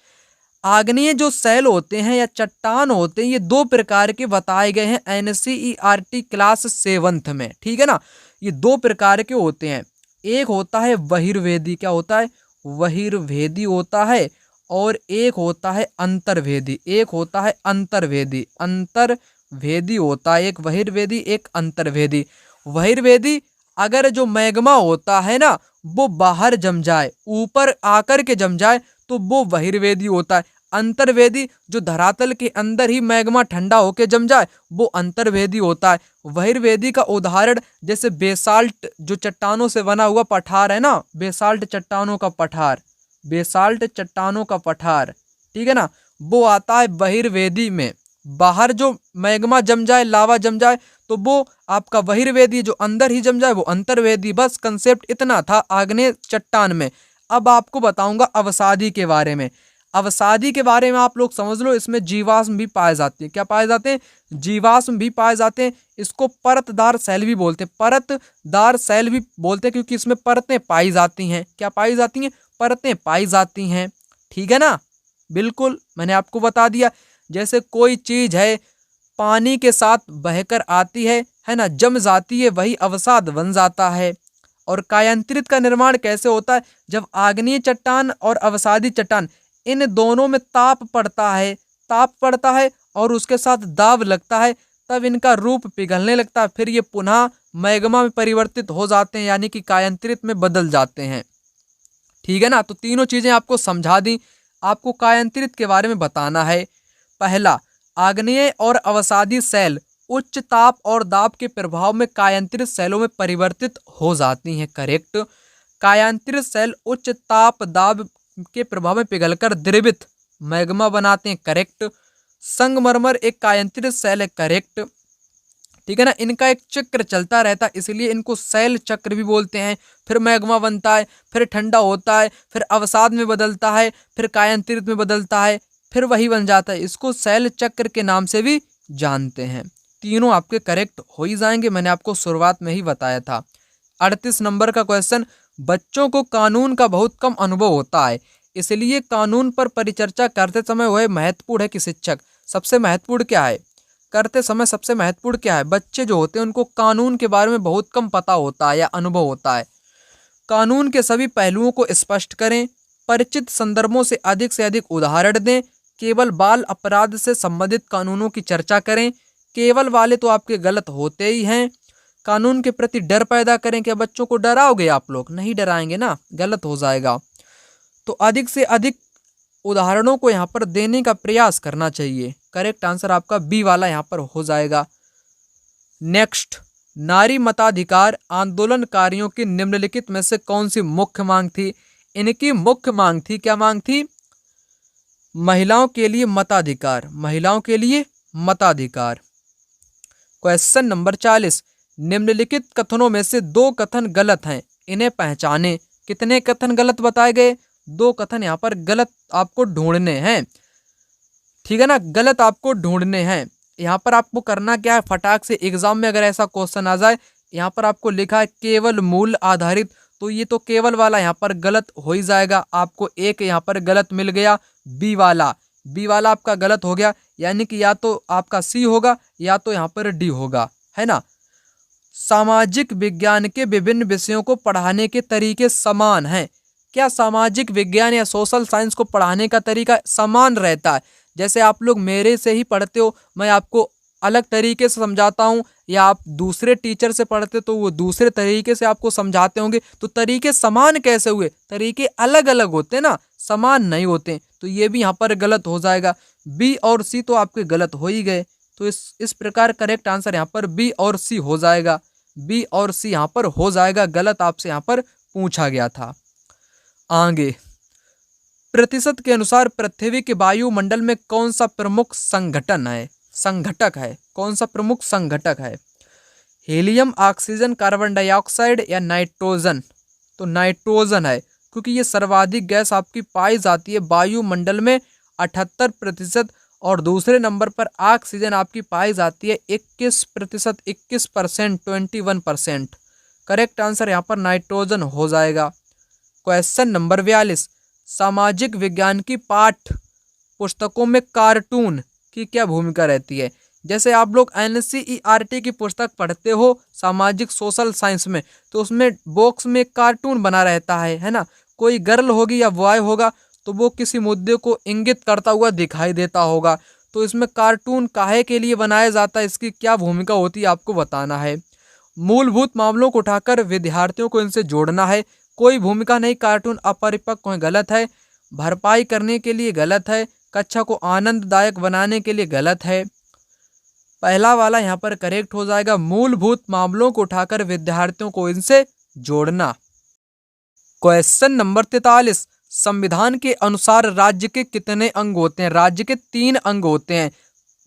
आग्नेय जो सेल होते हैं या चट्टान होते हैं, ये दो प्रकार के बताए गए हैं NCERT क्लास 7th में, ठीक है ना। ये दो प्रकार के होते हैं, एक होता है बहिर्वेदी, क्या होता है? बहिर्वेदी होता है, और एक होता है अंतर्वेदी। एक होता है अंतर्वेदी, अंतर्वेदी होता है एक बहिर्वेदी, एक अंतर्वेदी। बहिर्वेदी अगर जो मैग्मा होता है ना, वो बाहर जम जाए, ऊपर आकर के जम जाए, तो वो बहिर्वेदी होता है। अंतर्वेदी जो धरातल के अंदर ही मैग्मा ठंडा होकर जम जाए, वो अंतर्वेदी होता है। बहिर्वेदी का उदाहरण जैसे बेसाल्ट, जो चट्टानों से बना हुआ पठार है ना, बेसाल्ट चट्टानों का पठार, बेसाल्ट चट्टानों का पठार, ठीक है ना, वो आता है बहिर्वेदी में। बाहर जो मैग्मा जम जाए, लावा जम जाए, तो वो आपका बहिर्वेदी, जो अंदर ही जम जाए वो अंतर्वेदी। बस कंसेप्ट इतना था आग्नेय चट्टान में। अब आपको बताऊंगा अवसादी के बारे में। अवसादी के बारे में आप लोग समझ लो, इसमें जीवाश्म भी पाए जाते हैं। क्या पाए जाते हैं? जीवाश्म भी पाए जाते हैं। इसको परतदार सेल भी बोलते हैं, परतदार सेल भी बोलते हैं, क्योंकि इसमें परतें पाई जाती हैं। क्या पाई जाती हैं? परतें पाई जाती हैं, ठीक है ना। बिल्कुल मैंने आपको बता दिया। जैसे कोई चीज है, पानी के साथ बहकर आती है ना, जम जाती है, वही अवसाद बन जाता है। और कायांतरित का निर्माण कैसे होता है? जब आग्नेय चट्टान और अवसादी चट्टान, इन दोनों में ताप पड़ता है, ताप पड़ता है और उसके साथ दाब लगता है, तब इनका रूप पिघलने लगता है, फिर ये पुनः मैग्मा में परिवर्तित हो जाते हैं, यानी कि कायांतरित में बदल जाते हैं, ठीक है ना। तो तीनों चीजें आपको समझा दी। आपको कायांतरित के बारे में बताना है। पहला, आग्नेय और अवसादी सेल उच्च ताप और दाब के प्रभाव में कायांतरित सेलों में परिवर्तित हो जाती हैं, करेक्ट। कायांतरित सेल उच्च ताप दाब के प्रभाव में पिघलकर द्रवित मैग्मा बनाते हैं, करेक्ट। संगमरमर एक कायांतरित सेल है, करेक्ट, ठीक है ना। इनका एक चक्र चलता रहता है, इसलिए इनको सेल चक्र भी बोलते हैं। फिर मैग्मा बनता है, फिर ठंडा होता है, फिर अवसाद में बदलता है, फिर कायांतरित में बदलता है, फिर वही बन जाता है। इसको सेल चक्र के नाम से भी जानते हैं। तीनों आपके करेक्ट हो ही जाएंगे, मैंने आपको शुरुआत में ही बताया था। 38 नंबर का क्वेश्चन, बच्चों को कानून का बहुत कम अनुभव होता है, इसलिए कानून पर परिचर्चा करते समय वह महत्वपूर्ण है कि शिक्षक? सबसे महत्वपूर्ण क्या है करते समय? सबसे महत्वपूर्ण क्या है? बच्चे जो होते हैं उनको कानून के बारे में बहुत कम पता होता है या अनुभव होता है। कानून के सभी पहलुओं को स्पष्ट करें, परिचित संदर्भों से अधिक उदाहरण दें, केवल बाल अपराध से संबंधित कानूनों की चर्चा करें। केवल वाले तो आपके गलत होते ही हैं। कानून के प्रति डर पैदा करें। क्या बच्चों को डराओगे आप लोग? नहीं डराएंगे ना, गलत हो जाएगा। तो अधिक से अधिक उदाहरणों को यहाँ पर देने का प्रयास करना चाहिए। करेक्ट आंसर आपका बी वाला यहाँ पर हो जाएगा। नेक्स्ट, नारी मताधिकार आंदोलनकारियों की निम्नलिखित में से कौन सी मुख्य मांग थी? इनकी मुख्य मांग थी, क्या मांग थी? महिलाओं के लिए मताधिकार, महिलाओं के लिए मताधिकार। क्वेश्चन नंबर 40, निम्नलिखित कथनों में से दो कथन गलत हैं, इन्हें पहचानें। कितने कथन गलत बताए गए? दो कथन यहाँ पर गलत आपको ढूंढने हैं, ठीक है ना, गलत आपको ढूंढने हैं। यहाँ पर आपको करना क्या है, फटाक से एग्जाम में अगर ऐसा क्वेश्चन आ जाए, यहाँ पर आपको लिखा है केवल मूल आधारित, तो ये तो केवल वाला यहाँ पर गलत हो ही जाएगा। आपको एक यहाँ पर गलत मिल गया, बी वाला आपका गलत हो गया, यानी कि या तो आपका सी होगा या तो यहाँ पर डी होगा, है ना। सामाजिक विज्ञान के विभिन्न विषयों को पढ़ाने के तरीके समान हैं। क्या सामाजिक विज्ञान या सोशल साइंस को पढ़ाने का तरीका समान रहता है? जैसे आप लोग मेरे से ही पढ़ते हो, मैं आपको अलग तरीके से समझाता हूँ, या आप दूसरे टीचर से पढ़ते तो वो दूसरे तरीके से आपको समझाते होंगे, तो तरीके समान कैसे हुए? तरीके अलग अलग होते ना, समान नहीं होते। तो ये भी यहाँ पर गलत हो जाएगा। बी और सी तो आपके गलत हो ही गए, तो इस प्रकार करेक्ट आंसर यहाँ पर बी और सी हो जाएगा। बी और सी यहाँ पर हो जाएगा गलत, आपसे यहाँ पर पूछा गया था। आगे, प्रतिशत के अनुसार पृथ्वी के वायुमंडल में कौन सा प्रमुख संघटक है? कौन सा प्रमुख संघटक है? हीलियम, ऑक्सीजन, कार्बन डाइऑक्साइड या नाइट्रोजन? तो नाइट्रोजन है, क्योंकि ये सर्वाधिक गैस आपकी पाई जाती है वायुमंडल में 78%, और दूसरे नंबर पर ऑक्सीजन आपकी पाई जाती है 21%, 21%, 21%। करेक्ट आंसर यहाँ पर नाइट्रोजन हो जाएगा। क्वेश्चन नंबर 42, सामाजिक विज्ञान की पाठ्य पुस्तकों में कार्टून की क्या भूमिका रहती है? जैसे आप लोग NCERT की पुस्तक पढ़ते हो सामाजिक सोशल साइंस में, तो उसमें बॉक्स में कार्टून बना रहता है ना। कोई गर्ल होगी या बॉय होगा तो वो किसी मुद्दे को इंगित करता हुआ दिखाई देता होगा। तो इसमें कार्टून काहे के लिए बनाया जाता है, इसकी क्या भूमिका होती है, आपको बताना है। मूलभूत मामलों को उठाकर विद्यार्थियों को इनसे जोड़ना है। कोई भूमिका नहीं, कार्टून अपरिपक्व गलत है। भरपाई करने के लिए गलत है। कक्षा को आनंददायक बनाने के लिए गलत है। पहला वाला यहाँ पर करेक्ट हो जाएगा, मूलभूत मामलों को उठाकर विद्यार्थियों को इनसे जोड़ना। क्वेश्चन नंबर 43, संविधान के अनुसार राज्य के कितने अंग होते हैं? राज्य के 3 अंग होते हैं,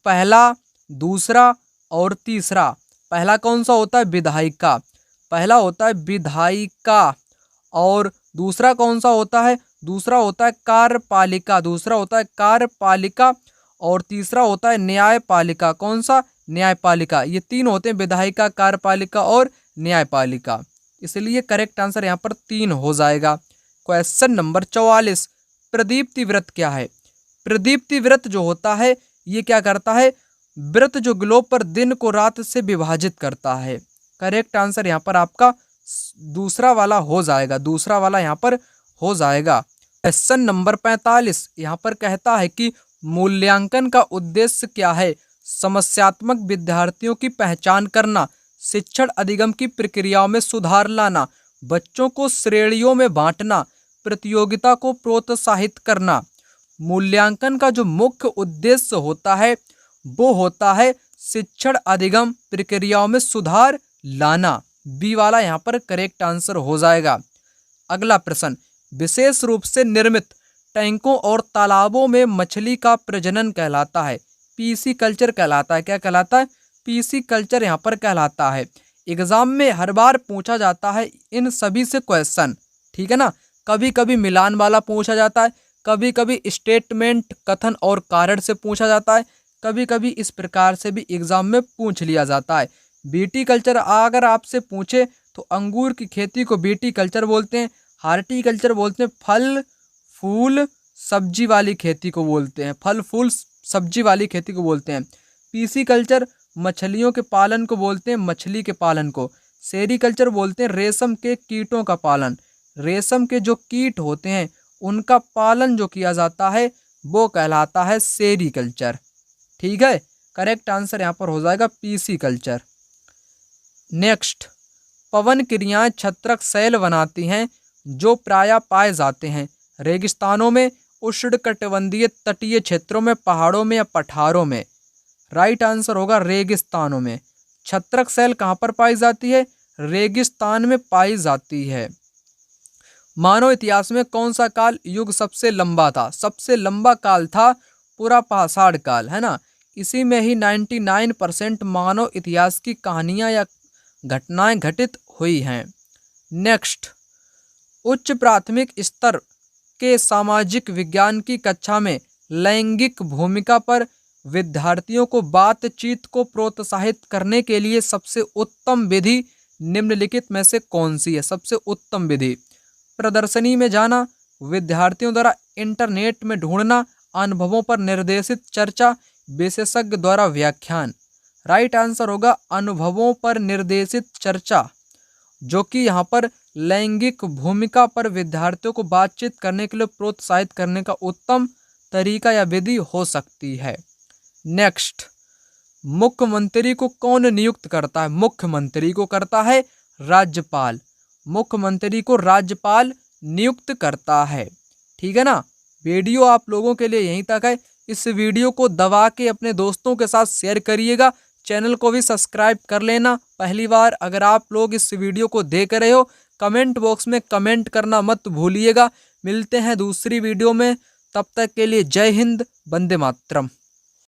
पहला, दूसरा और तीसरा। पहला कौन सा होता है? विधायिका। पहला होता है विधायिका, और दूसरा कौन सा होता है? दूसरा होता है कार्यपालिका। दूसरा होता है कार्यपालिका, और तीसरा होता है न्यायपालिका। कौन सा? न्यायपालिका। ये 3 होते हैं, विधायिका, कार्यपालिका और न्यायपालिका। इसलिए करेक्ट आंसर यहाँ पर 3 हो जाएगा। क्वेश्चन नंबर 44, प्रदीप्ति व्रत क्या है? प्रदीप्ति व्रत जो होता है ये क्या करता है? व्रत जो ग्लोब पर दिन को रात से विभाजित करता है। करेक्ट आंसर यहाँ पर आपका दूसरा वाला हो जाएगा। दूसरा वाला यहाँ पर हो जाएगा। क्वेश्चन नंबर 45 यहाँ पर कहता है कि मूल्यांकन का उद्देश्य क्या है? समस्यात्मक विद्यार्थियों की पहचान करना, शिक्षण अधिगम की प्रक्रियाओं में सुधार लाना, बच्चों को श्रेणियों में बांटना, प्रतियोगिता को प्रोत्साहित करना। मूल्यांकन का जो मुख्य उद्देश्य होता है वो होता है शिक्षण अधिगम प्रक्रियाओं में सुधार लाना। बी वाला यहाँ पर करेक्ट आंसर हो जाएगा। अगला प्रश्न, विशेष रूप से निर्मित टैंकों और तालाबों में मछली का प्रजनन कहलाता है। पीसी कल्चर कहलाता है। क्या कहलाता है? पीसी कल्चर यहाँ पर कहलाता है। एग्जाम में हर बार पूछा जाता है इन सभी से क्वेश्चन, ठीक है ना। कभी कभी मिलान वाला पूछा जाता है, कभी कभी स्टेटमेंट कथन और कारण से पूछा जाता है, कभी कभी इस प्रकार से भी एग्जाम में पूछ लिया जाता है। बीटी कल्चर अगर आपसे पूछे तो अंगूर की खेती को बीटी कल्चर बोलते हैं। हार्टिकल्चर बोलते हैं फल फूल सब्जी वाली खेती को बोलते हैं। फल फूल सब्जी वाली खेती को बोलते हैं। पीसी कल्चर मछलियों के पालन को बोलते हैं, मछली के पालन को। सेरीकल्चर बोलते हैं रेशम के कीटों का पालन। रेशम के जो कीट होते हैं उनका पालन जो किया जाता है वो कहलाता है सेरीकल्चर। ठीक है, करेक्ट आंसर यहाँ पर हो जाएगा पीसी कल्चर। नेक्स्ट, पवन क्रियाएं छत्रक शैल बनाती हैं जो प्रायः पाए जाते हैं रेगिस्तानों में, उष्णकटिबंधीय तटीय क्षेत्रों में, पहाड़ों में या पठारों में। राइट आंसर होगा रेगिस्तानों में। छत्रक शैल कहाँ पर पाई जाती है? रेगिस्तान में पाई जाती है। मानव इतिहास में कौन सा काल युग सबसे लंबा था? सबसे लंबा काल था पुरापाषाण काल, है ना। इसी में ही 99% मानव इतिहास की कहानियां या घटनाएं घटित हुई हैं। नेक्स्ट, उच्च प्राथमिक स्तर के सामाजिक विज्ञान की कक्षा में लैंगिक भूमिका पर विद्यार्थियों को बातचीत को प्रोत्साहित करने के लिए सबसे उत्तम विधि निम्नलिखित में से कौन सी है? सबसे उत्तम विधि प्रदर्शनी में जाना, विद्यार्थियों द्वारा इंटरनेट में ढूंढना, अनुभवों पर निर्देशित चर्चा, विशेषज्ञ द्वारा व्याख्यान। राइट आंसर होगा अनुभवों पर निर्देशित चर्चा, जो कि यहाँ पर लैंगिक भूमिका पर विद्यार्थियों को बातचीत करने के लिए प्रोत्साहित करने का उत्तम तरीका या विधि हो सकती है। नेक्स्ट, मुख्यमंत्री को कौन नियुक्त करता है? मुख्यमंत्री को करता है राज्यपाल। मुख्यमंत्री को राज्यपाल नियुक्त करता है। ठीक है ना। वीडियो आप लोगों के लिए यहीं तक है। इस वीडियो को दबा के अपने दोस्तों के साथ शेयर करिएगा। चैनल को भी सब्सक्राइब कर लेना। पहली बार अगर आप लोग इस वीडियो को देख रहे हो, कमेंट बॉक्स में कमेंट करना मत भूलिएगा। मिलते हैं दूसरी वीडियो में, तब तक के लिए जय हिंद, वंदे मातरम।